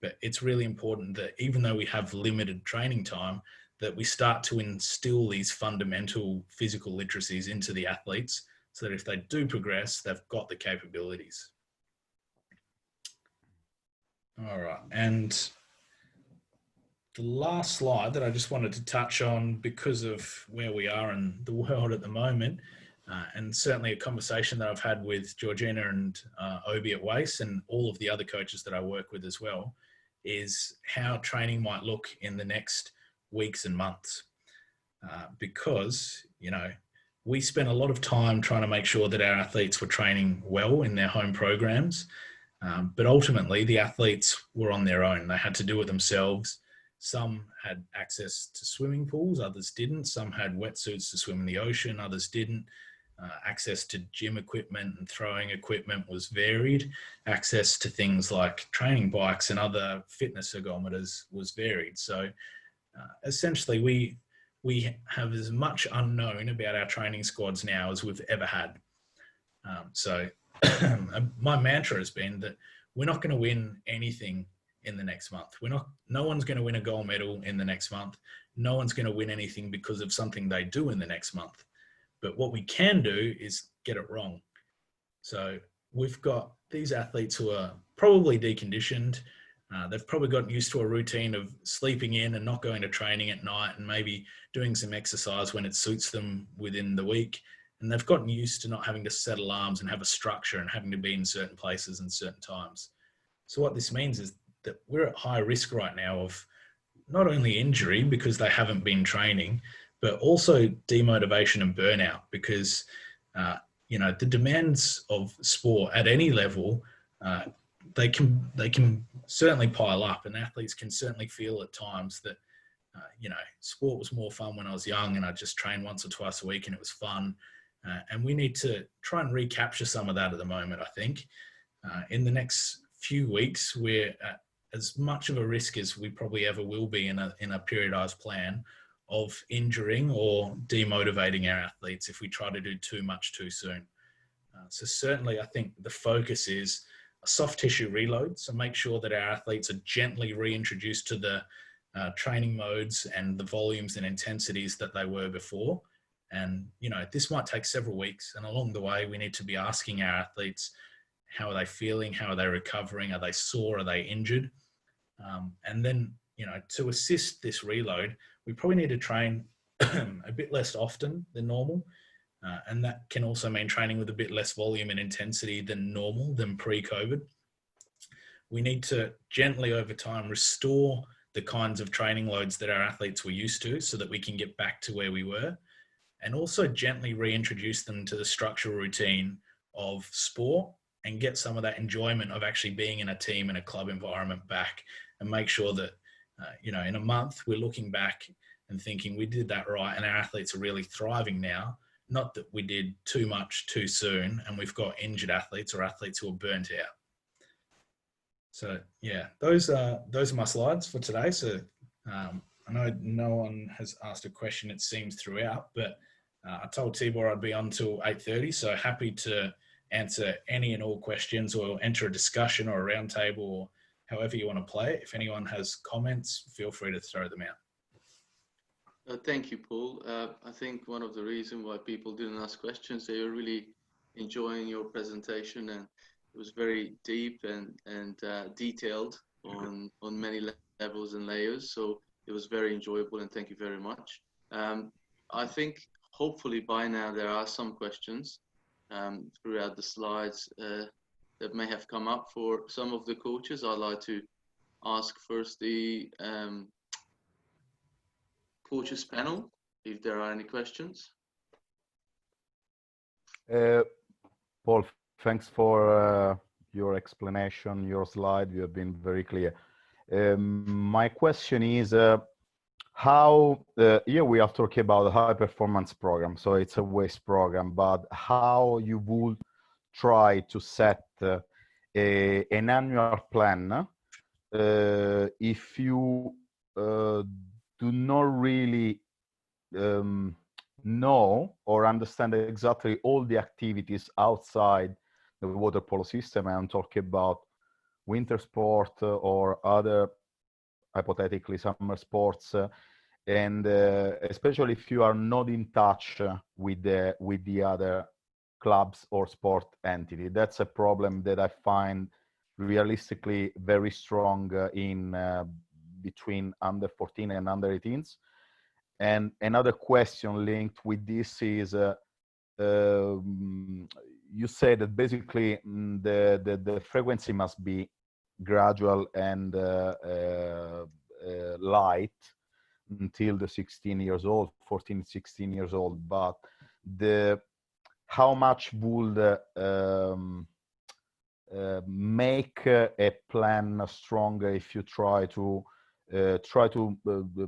But it's really important that even though we have limited training time, that we start to instill these fundamental physical literacies into the athletes so that if they do progress, they've got the capabilities. All right. And the last slide that I just wanted to touch on, because of where we are in the world at the moment, and certainly a conversation that I've had with Georgina and Obi at WAIS and all of the other coaches that I work with as well, is how training might look in the next weeks and months. Because, you know, we spent a lot of time trying to make sure that our athletes were training well in their home programs. But ultimately, the athletes were on their own. They had to do it themselves. Some had access to swimming pools, others didn't. Some had wetsuits to swim in the ocean, others didn't. Access to gym equipment and throwing equipment was varied. Access to things like training bikes and other fitness ergometers was varied. So essentially, we have as much unknown about our training squads now as we've ever had. So my mantra has been that we're not going to win anything in the next month. No one's going to win a gold medal in the next month. No one's going to win anything because of something they do in the next month. But what we can do is get it wrong. So we've got these athletes who are probably deconditioned. They've probably gotten used to a routine of sleeping in and not going to training at night and maybe doing some exercise when it suits them within the week. And they've gotten used to not having to set alarms and have a structure and having to be in certain places and certain times. So what this means is that we're at high risk right now of not only injury because they haven't been training, but also demotivation and burnout because, you know, the demands of sport at any level, they can certainly pile up, and athletes can certainly feel at times that, you know, sport was more fun when I was young and I just trained once or twice a week and it was fun. And we need to try and recapture some of that at the moment, I think. In the next few weeks, we're at as much of a risk as we probably ever will be in a periodized plan of injuring or demotivating our athletes if we try to do too much too soon. So certainly I think the focus is a soft tissue reload. So make sure that our athletes are gently reintroduced to the training modes and the volumes and intensities that they were before. And, you know, this might take several weeks. And along the way, we need to be asking our athletes, how are they feeling? How are they recovering? Are they sore? Are they injured? And then, you know, to assist this reload, we probably need to train a bit less often than normal. And that can also mean training with a bit less volume and intensity than normal, than pre-COVID. We need to gently over time restore the kinds of training loads that our athletes were used to so that we can get back to where we were, and also gently reintroduce them to the structural routine of sport and get some of that enjoyment of actually being in a team and a club environment back, and make sure that, you know, in a month we're looking back and thinking we did that right and our athletes are really thriving now, not that we did too much too soon and we've got injured athletes or athletes who are burnt out. So yeah, those are my slides for today. So I know no one has asked a question, it seems, throughout, but I told Tibor I'd be on till 8:30, so happy to answer any and all questions or enter a discussion or a roundtable or however you want to play it. If anyone has comments, feel free to throw them out. Thank you, Paul. I think one of the reasons why people didn't ask questions, they were really enjoying your presentation, and it was very deep and detailed on many levels and layers. So it was very enjoyable, and thank you very much. I think hopefully by now there are some questions throughout the slides that may have come up for some of the coaches. I'd like to ask first the coaches panel if there are any questions. Paul, thanks for your explanation, your slide. You have been very clear. My question is, how, here we are talking about a high performance program, so it's a WAIS program, but how you would try to set an annual plan if you do not really know or understand exactly all the activities outside the water polo system. I'm talking about winter sport or other hypothetically summer sports, and especially if you are not in touch with the other clubs or sport entity. That's a problem that I find realistically very strong in between under 14 and under 18s. And another question linked with this is, you say that basically the frequency must be gradual and light until the 16 years old, 14, 16 years old. But how much would make a plan stronger if you try to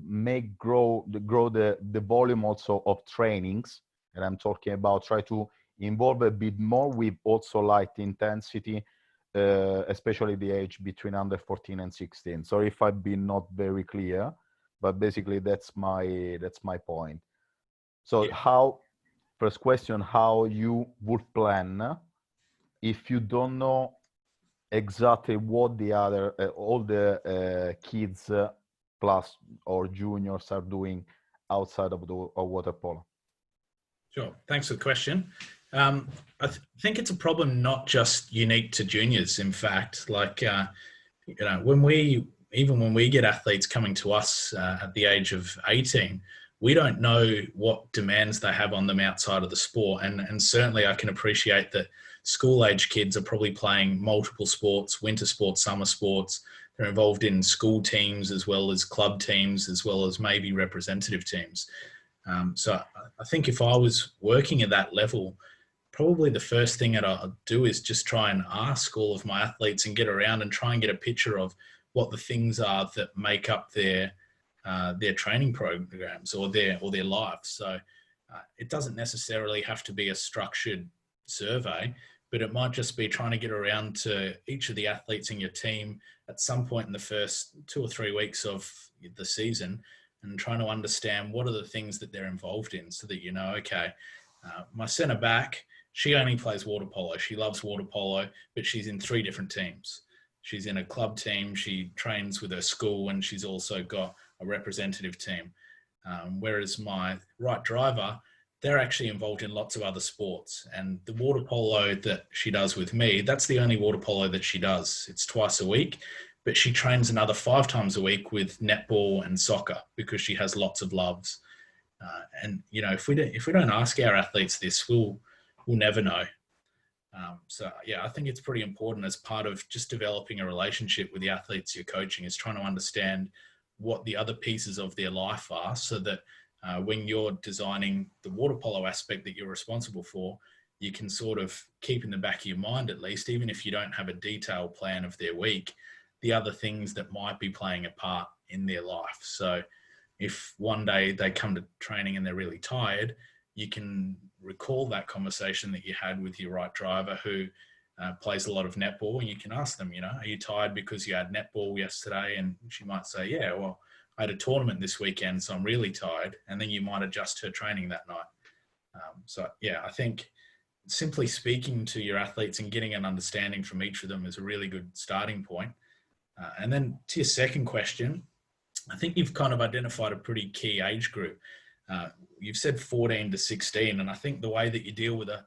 make grow the volume also of trainings? And I'm talking about try to involve a bit more with also light intensity, especially the age between under 14 and 16. Sorry if I've been not very clear, but basically that's my point. So Yeah. how, first question, how you would plan if you don't know exactly what the other all the kids plus or juniors are doing outside of water polo? Sure. Thanks for the question. I think it's a problem not just unique to juniors. In fact, like when we get athletes coming to us at the age of 18, we don't know what demands they have on them outside of the sport. And certainly I can appreciate that school age kids are probably playing multiple sports, winter sports, summer sports. They're involved in school teams as well as club teams, as well as maybe representative teams. So I think if I was working at that level, probably the first thing that I'd do is just try and ask all of my athletes and get around and try and get a picture of what the things are that make up their training programs or their lives. So it doesn't necessarily have to be a structured survey, but it might just be trying to get around to each of the athletes in your team at some point in the first 2 or 3 weeks of the season and trying to understand what are the things that they're involved in so that you know, okay, my centre back, she only plays water polo. She loves water polo, but she's in 3 different teams. She's in a club team, she trains with her school, and she's also got a representative team. Whereas my right driver, they're actually involved in lots of other sports. And the water polo that she does with me, that's the only water polo that she does. It's twice a week, but she trains another 5 times a week with netball and soccer because she has lots of loves. And you know, if we don't ask our athletes this, we'll never know. So yeah, I think it's pretty important as part of just developing a relationship with the athletes you're coaching is trying to understand what the other pieces of their life are so that when you're designing the water polo aspect that you're responsible for, you can sort of keep in the back of your mind, at least, even if you don't have a detailed plan of their week, the other things that might be playing a part in their life. So if one day they come to training and they're really tired, you can recall that conversation that you had with your right driver who plays a lot of netball, and you can ask them, are you tired because you had netball yesterday? And she might say, yeah, well, I had a tournament this weekend, so I'm really tired. And then you might adjust her training that night. So yeah, I think simply speaking to your athletes and getting an understanding from each of them is a really good starting point. And then to your second question, I think you've kind of identified a pretty key age group. You've said 14 to 16, and I think the way that you deal with a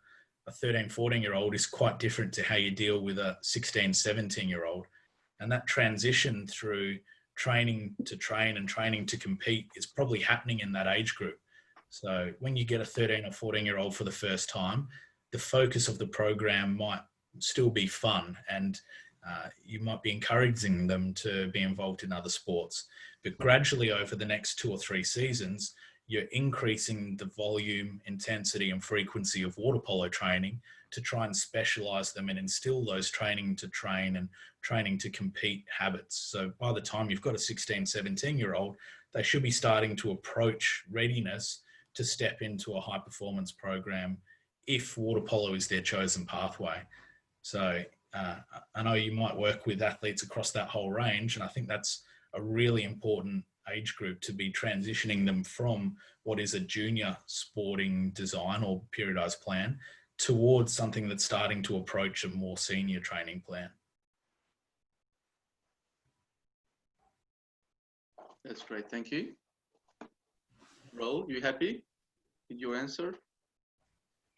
13, 14-year-old is quite different to how you deal with a 16, 17-year-old. And that transition through training to train and training to compete is probably happening in that age group. So when you get a 13 or 14-year-old for the first time, the focus of the program might still be fun, and you might be encouraging them to be involved in other sports. But gradually over the next 2 or 3 seasons, you're increasing the volume, intensity and frequency of water polo training to try and specialize them and instill those training to train and training to compete habits. So by the time you've got a 16, 17-year-old, they should be starting to approach readiness to step into a high performance program if water polo is their chosen pathway. So I know you might work with athletes across that whole range, and I think that's a really important age group to be transitioning them from what is a junior sporting design or periodized plan towards something that's starting to approach a more senior training plan. That's great, thank you. Raul, you happy with your answer?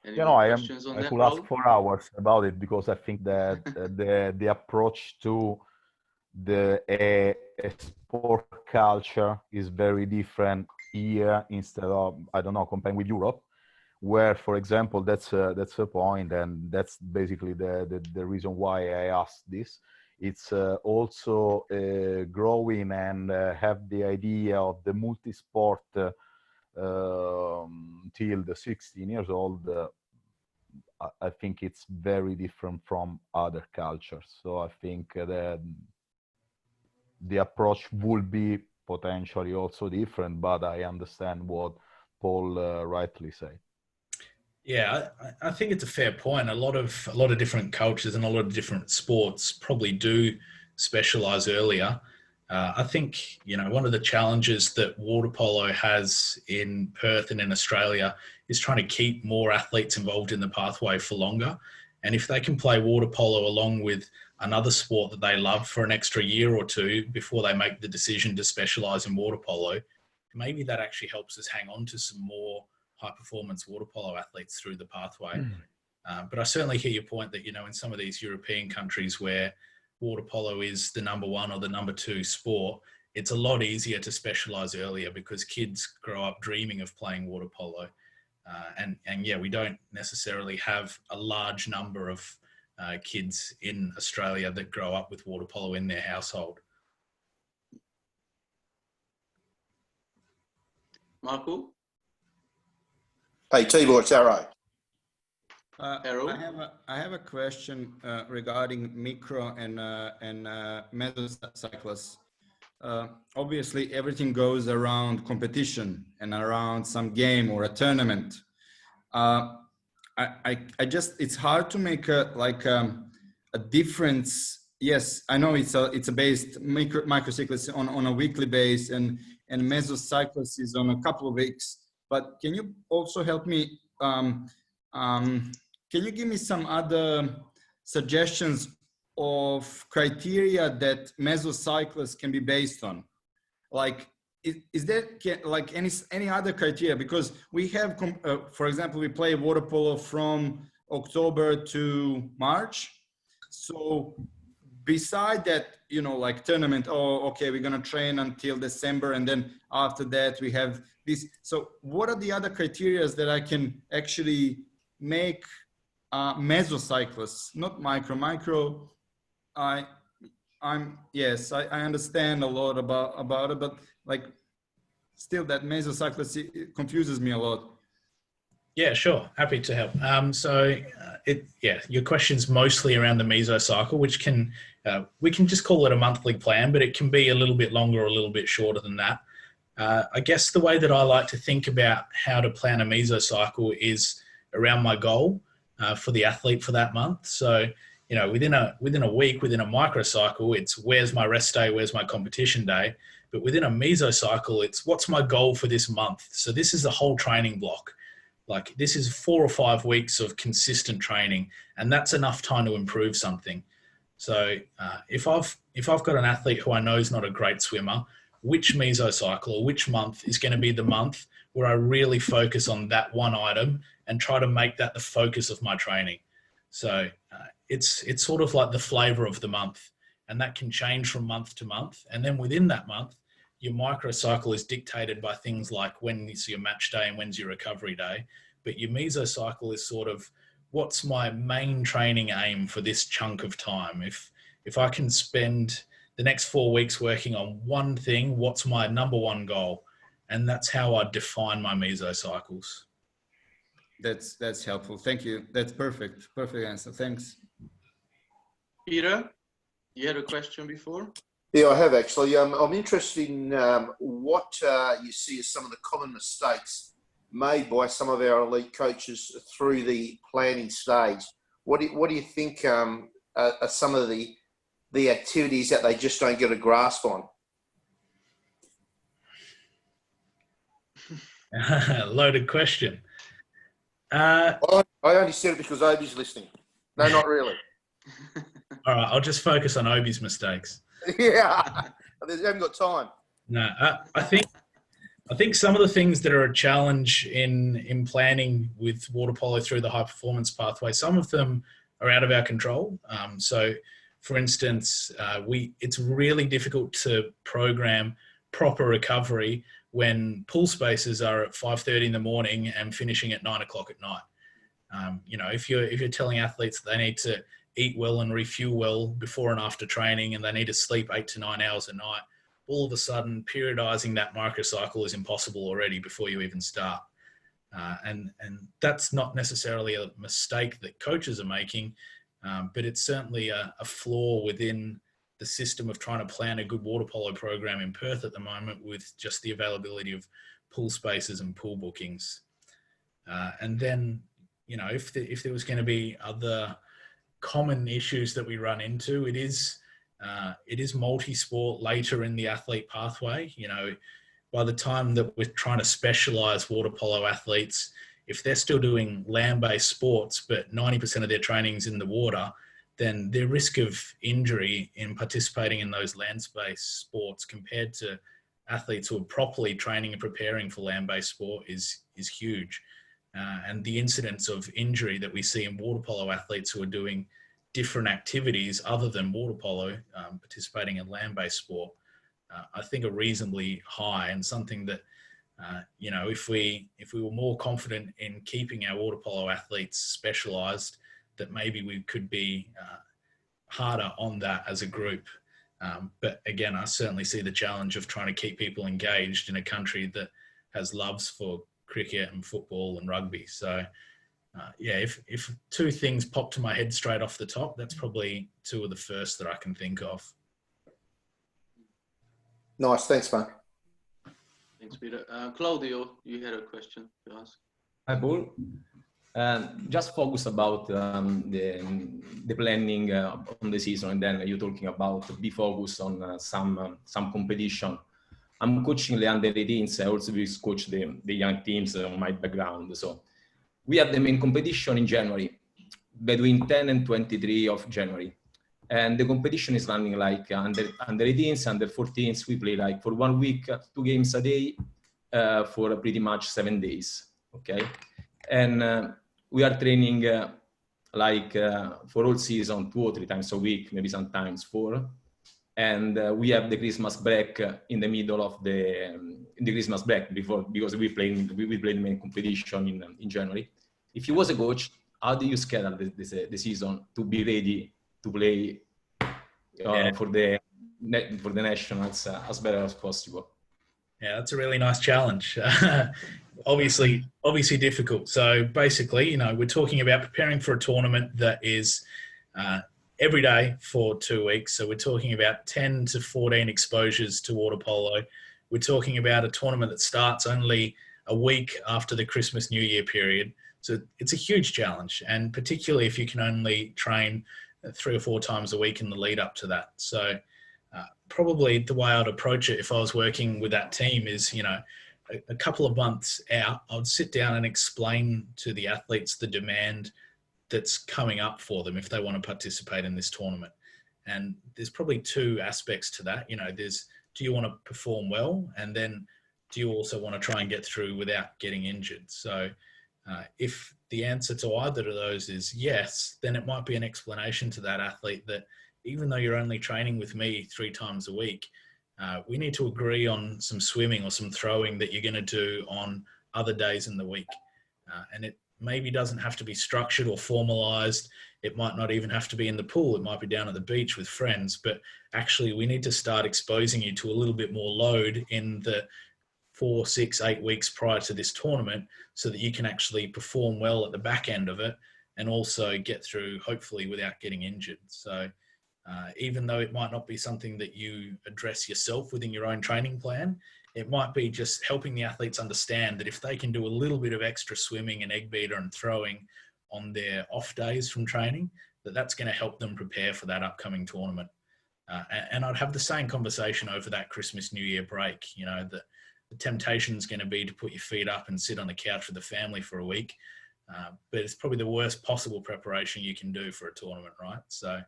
Any questions on I that, could Raul? ask for hours about it, because I think that the approach to the sport culture is very different here, instead of, I don't know, comparing with Europe, where, for example, that's a point, and that's basically the reason why I asked this. It's also growing and have the idea of the multi-sport till the 16 years old. I think it's very different from other cultures. So I think that the approach will be potentially also different, but I understand what Paul rightly said. Yeah, I think it's a fair point. A lot of different cultures and a lot of different sports probably do specialize earlier. I think, one of the challenges that water polo has in Perth and in Australia is trying to keep more athletes involved in the pathway for longer. And if they can play water polo along with another sport that they love for an extra year or two before they make the decision to specialize in water polo, maybe that actually helps us hang on to some more high performance water polo athletes through the pathway. But I certainly hear your point that, in some of these European countries where water polo is the number 1 or the number 2 sport, it's a lot easier to specialize earlier because kids grow up dreaming of playing water polo. And yeah, we don't necessarily have a large number of kids in Australia that grow up with water polo in their household. Marco? Hey, Tibor, it's Arrow. I have a question regarding micro and mesocyclus. Obviously, everything goes around competition and around some game or a tournament. It's hard to make a difference. Yes, I know it's a based microcyclus on a weekly base, and mesocyclus is on a couple of weeks. But can you also help me? Can you give me some other suggestions of criteria that mesocyclus can be based on? Like, is there like any other criteria? Because we have, for example, we play water polo from October to March. So beside that, like tournament, okay, we're going to train until December. And then after that, we have this. So what are the other criteria that I can actually make mesocyclus, not micro? I understand a lot about it, but like still that mesocyclus confuses me a lot. Yeah, sure. Happy to help. Your question's mostly around the mesocycle, which we can just call it a monthly plan, but it can be a little bit longer or a little bit shorter than that. I guess the way that I like to think about how to plan a mesocycle is around my goal for the athlete for that month. So, you know, within a week, within a microcycle, it's where's my rest day, where's my competition day. But within a mesocycle, it's what's my goal for this month. So this is the whole training block. Like this is 4 or 5 weeks of consistent training, and that's enough time to improve something. So if I've got an athlete who I know is not a great swimmer, which mesocycle or which month is going to be the month where I really focus on that one item and try to make that the focus of my training. So it's sort of like the flavor of the month, and that can change from month to month. And then within that month, your microcycle is dictated by things like when is your match day and when's your recovery day. But your mesocycle is sort of what's my main training aim for this chunk of time. If I can spend the next 4 weeks working on one thing, what's my number one goal? And that's how I define my mesocycles. That's helpful. Thank you. That's perfect. Perfect answer. Thanks. Peter, you had a question before? Yeah, I have actually. I'm interested in what you see as some of the common mistakes made by some of our elite coaches through the planning stage. What do you think are some of the activities that they just don't get a grasp on? Loaded question. I only said it because Obi's listening. No, not really. All right, I'll just focus on Obi's mistakes. Yeah, they haven't got time. No, I think some of the things that are a challenge in planning with water polo through the high performance pathway, some of them are out of our control. So, for instance, it's really difficult to program proper recovery when pool spaces are at 5:30 in the morning and finishing at 9 o'clock at night. You know, if you're telling athletes they need to eat well and refuel well before and after training, and they need to sleep 8 to 9 hours a night, all of a sudden periodizing that microcycle is impossible already before you even start. And that's not necessarily a mistake that coaches are making, but it's certainly a flaw within the system of trying to plan a good water polo program in Perth at the moment, with just the availability of pool spaces and pool bookings. And then, you know, if there was going to be other common issues that we run into, it is multi-sport later in the athlete pathway. You know, by the time that we're trying to specialize water polo athletes, if they're still doing land-based sports, but 90% of their training's in the water, then their risk of injury in participating in those land-based sports compared to athletes who are properly training and preparing for land-based sport is huge. And the incidence of injury that we see in water polo athletes who are doing different activities other than water polo, participating in land-based sport, I think are reasonably high, and something that, you know, if we were more confident in keeping our water polo athletes specialised, that maybe we could be harder on that as a group. But again, I certainly see the challenge of trying to keep people engaged in a country that has loves for cricket and football and rugby. So yeah, if two things pop to my head straight off the top, that's probably two of the first that I can think of. Nice, thanks, mate. Thanks, Peter. Claudio, you had a question to ask. Hi, Paul. Just focus about the planning on the season, and then you talking about be focused on some competition. I'm coaching the under 18s. I also coach the young teams on my background. So we have the main competition in January, between 10 and 23 of January. And the competition is running like under 18s, under 14s. We play like for 1 week, 2 games a day for pretty much 7 days. Okay. And we are training for all season 2 or 3 times a week, maybe sometimes 4. And we have the Christmas break in the middle of the Christmas break because we play the main competition in January. If you was a coach, how do you schedule the season to be ready to play for the nationals as better as possible? Yeah, that's a really nice challenge. Obviously difficult. So basically, you know, we're talking about preparing for a tournament that is every day for 2 weeks. So we're talking about 10 to 14 exposures to water polo. We're talking about a tournament that starts only a week after the Christmas New Year period. So it's a huge challenge. And particularly if you can only train 3 or 4 times a week in the lead up to that. So probably the way I'd approach it if I was working with that team is, you know, a couple of months out, I'd sit down and explain to the athletes the demand that's coming up for them if they want to participate in this tournament. And there's probably 2 aspects to that. You know, there's, do you want to perform well? And then do you also want to try and get through without getting injured? So if the answer to either of those is yes, then it might be an explanation to that athlete that even though you're only training with me 3 times a week, we need to agree on some swimming or some throwing that you're going to do on other days in the week. And it maybe doesn't have to be structured or formalized. It might not even have to be in the pool. It might be down at the beach with friends, but actually we need to start exposing you to a little bit more load in the 4, 6, 8 weeks prior to this tournament so that you can actually perform well at the back end of it and also get through, hopefully, without getting injured. So even though it might not be something that you address yourself within your own training plan, it might be just helping the athletes understand that if they can do a little bit of extra swimming and egg beater and throwing on their off days from training, that's going to help them prepare for that upcoming tournament. And I'd have the same conversation over that Christmas, New Year break. You know, the temptation is going to be to put your feet up and sit on the couch with the family for a week. But it's probably the worst possible preparation you can do for a tournament, right? So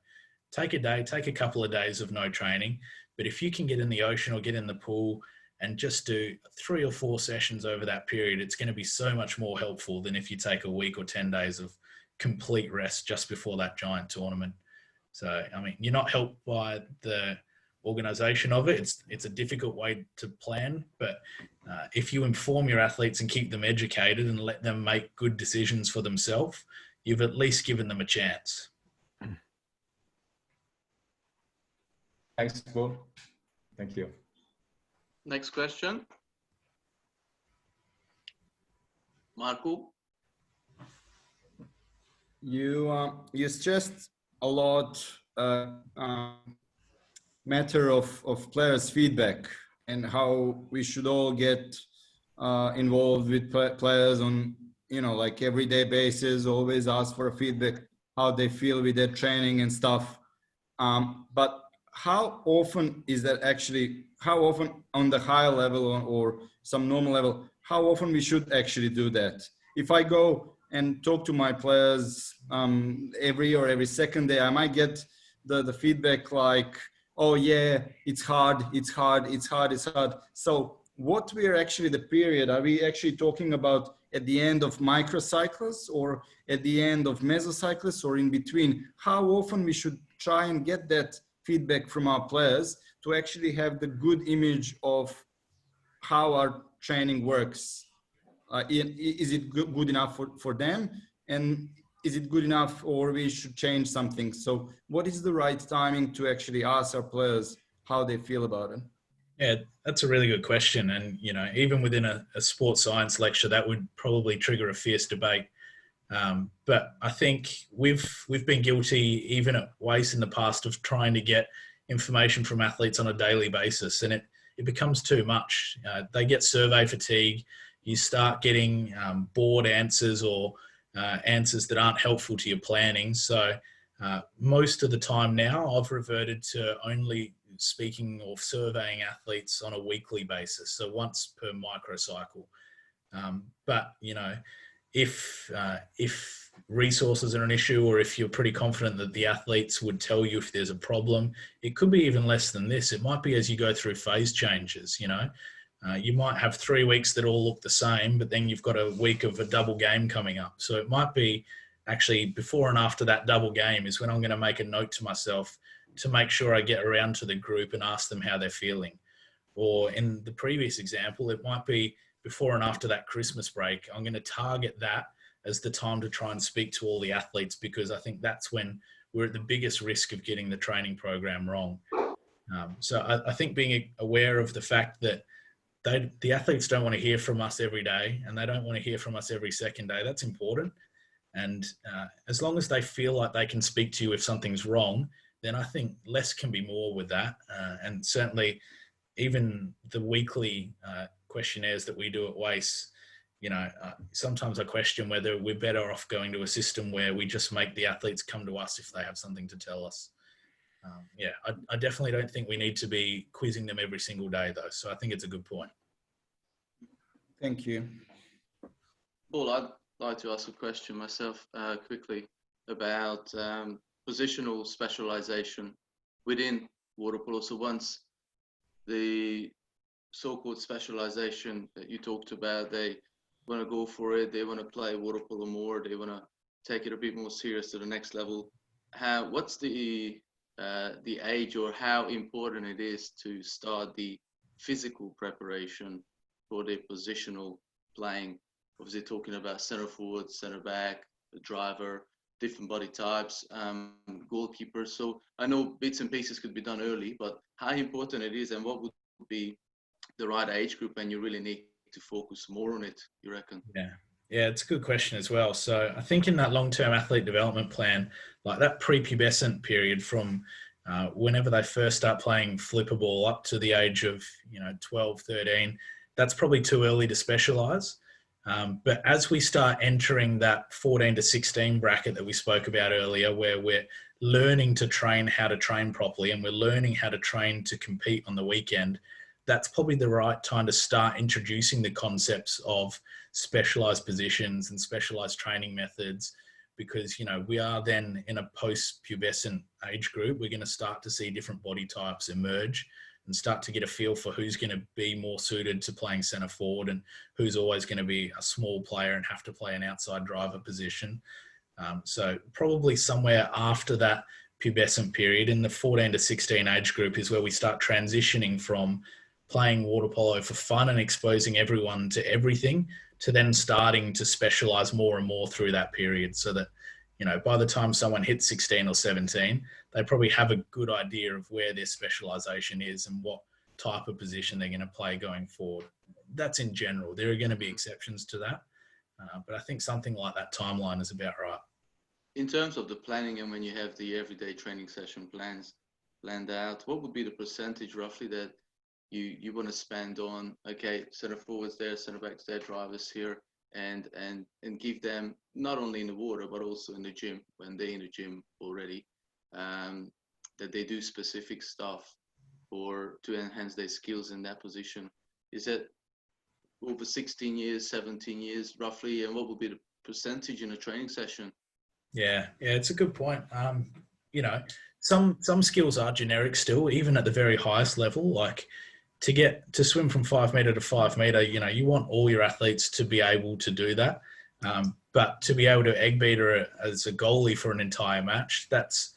take a day, take a couple of days of no training. But if you can get in the ocean or get in the pool and just do 3 or 4 sessions over that period, it's going to be so much more helpful than if you take a week or 10 days of complete rest just before that giant tournament. So, I mean, you're not helped by the organization of it. It's a difficult way to plan, but if you inform your athletes and keep them educated and let them make good decisions for themselves, you've at least given them a chance. Thanks, Paul. Thank you. Next question. Marco? You stressed a lot matter of players' feedback and how we should all get involved with players on, you know, like everyday basis, always ask for feedback, how they feel with their training and stuff. But how often is that actually, how often on the higher level or some normal level, how often we should actually do that? If I go and talk to my players every second day, I might get the feedback like, oh yeah, it's hard. So what we're actually the period, are we actually talking about at the end of microcycles or at the end of mesocycles or in between? How often we should try and get that feedback from our players to actually have the good image of how our training works? Is it good enough for them? And is it good enough or we should change something? So what is the right timing to actually ask our players how they feel about it? Yeah, that's a really good question. And, you know, even within a sports science lecture, that would probably trigger a fierce debate. But I think we've been guilty, even at WAIS in the past, of trying to get information from athletes on a daily basis. And it becomes too much. They get survey fatigue. You start getting bored answers or answers that aren't helpful to your planning. So most of the time now, I've reverted to only speaking or surveying athletes on a weekly basis, so once per microcycle. But you know, if resources are an issue, or if you're pretty confident that the athletes would tell you if there's a problem, it could be even less than this. It might be as you go through phase changes. You know, you might have 3 weeks that all look the same, but then you've got a week of a double game coming up. So it might be actually before and after that double game is when I'm going to make a note to myself to make sure I get around to the group and ask them how they're feeling. Or in the previous example, it might be before and after that Christmas break. I'm going to target that as the time to try and speak to all the athletes, because I think that's when we're at the biggest risk of getting the training program wrong. So I think being aware of the fact that the athletes don't want to hear from us every day and they don't want to hear from us every second day, that's important. And as long as they feel like they can speak to you if something's wrong, then I think less can be more with that. And certainly even the weekly questionnaires that we do at WAIS, sometimes I question whether we're better off going to a system where we just make the athletes come to us if they have something to tell us. I definitely don't think we need to be quizzing them every single day though. So I think it's a good point. Thank you. Paul, I'd like to ask a question myself quickly about positional specialization within water polo. So once the so-called specialization that you talked about, they want to go for it, they want to play water polo more, they want to take it a bit more serious to the next level. What's the age, or how important it is to start the physical preparation for the positional playing? Obviously talking about center forward, center back, driver, different body types, goalkeepers. So I know bits and pieces could be done early, but how important it is, and what would be the right age group when you really need to focus more on it, you reckon? Yeah, it's a good question as well. So I think in that long-term athlete development plan, like that prepubescent period from whenever they first start playing flipper ball up to the age of 12, 13, that's probably too early to specialize. But as we start entering that 14 to 16 bracket that we spoke about earlier, where we're learning to train how to train properly and we're learning how to train to compete on the weekend, that's probably the right time to start introducing the concepts of specialized positions and specialized training methods, because, we are then in a post-pubescent age group. We're going to start to see different body types emerge and start to get a feel for who's going to be more suited to playing center forward and who's always going to be a small player and have to play an outside driver position. So probably somewhere after that pubescent period in the 14 to 16 age group is where we start transitioning from playing water polo for fun and exposing everyone to everything to then starting to specialize more and more through that period, so that, by the time someone hits 16 or 17, they probably have a good idea of where their specialization is and what type of position they're going to play going forward. That's in general. There are going to be exceptions to that, but I think something like that timeline is about right. In terms of the planning, and when you have the everyday training session planned out, what would be the percentage roughly that you want to spend on, okay, center forwards there, center backs there, drivers here, and give them not only in the water but also in the gym, when they're in the gym already, that they do specific stuff to enhance their skills in that position? Is that over 16 years, 17 years roughly, and what would be the percentage in a training session? Yeah, it's a good point. Some skills are generic still, even at the very highest level. Like to swim from 5 meter to 5 meter, you want all your athletes to be able to do that. But to be able to egg beater as a goalie for an entire match, that's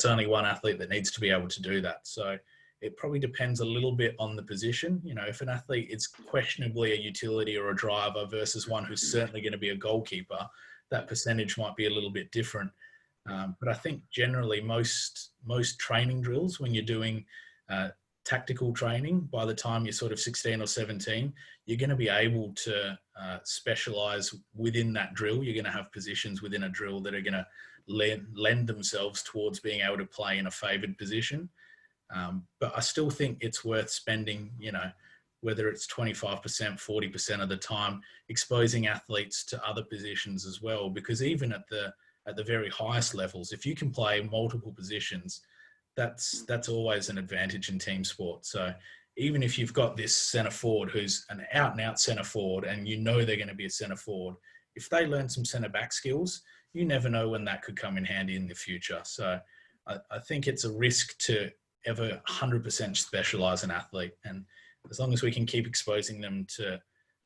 only one athlete that needs to be able to do that. So it probably depends a little bit on the position. If an athlete is questionably a utility or a driver versus one who's certainly going to be a goalkeeper, that percentage might be a little bit different. But I think generally most training drills, when you're doing tactical training, by the time you're sort of 16 or 17, you're going to be able to specialize within that drill. You're going to have positions within a drill that are going to lend themselves towards being able to play in a favored position. But I still think it's worth spending, whether it's 25%, 40% of the time, exposing athletes to other positions as well. Because even at the very highest levels, if you can play multiple positions, that's always an advantage in team sport. So even if you've got this center forward who's an out and out center forward, and they're going to be a center forward, if they learn some center back skills, you never know when that could come in handy in the future. So I think it's a risk to ever 100% specialize an athlete. And as long as we can keep exposing them to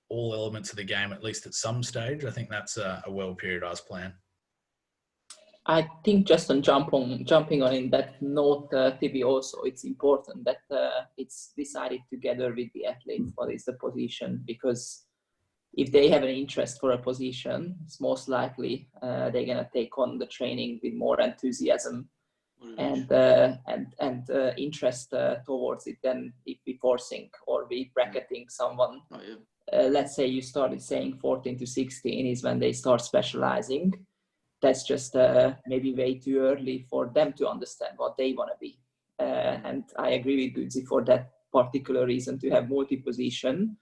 all elements of the game, at least at some stage, I think that's a well-periodized plan. I think just on jumping on in that note, TV also, it's important that it's decided together with the athlete what is the position, because if they have an interest for a position, it's most likely they're gonna take on the training with more enthusiasm and interest towards it than if we forcing or we bracketing someone. Let's say you started saying 14 to 16 is when they start specializing. That's just maybe way too early for them to understand what they want to be. And I agree with Gudzi for that particular reason, to have multi-position,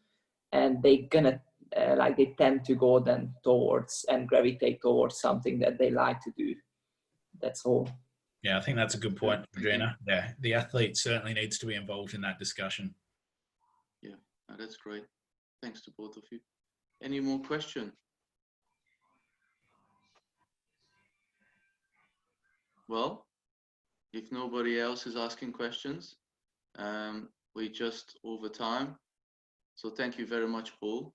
and they're gonna like they tend to go then towards and gravitate towards something that they like to do. That's all. Yeah, I think that's a good point, Regina. Yeah, the athlete certainly needs to be involved in that discussion. Yeah, that's great. Thanks to both of you. Any more questions? Well, if nobody else is asking questions, we just over time. So thank you very much, Paul.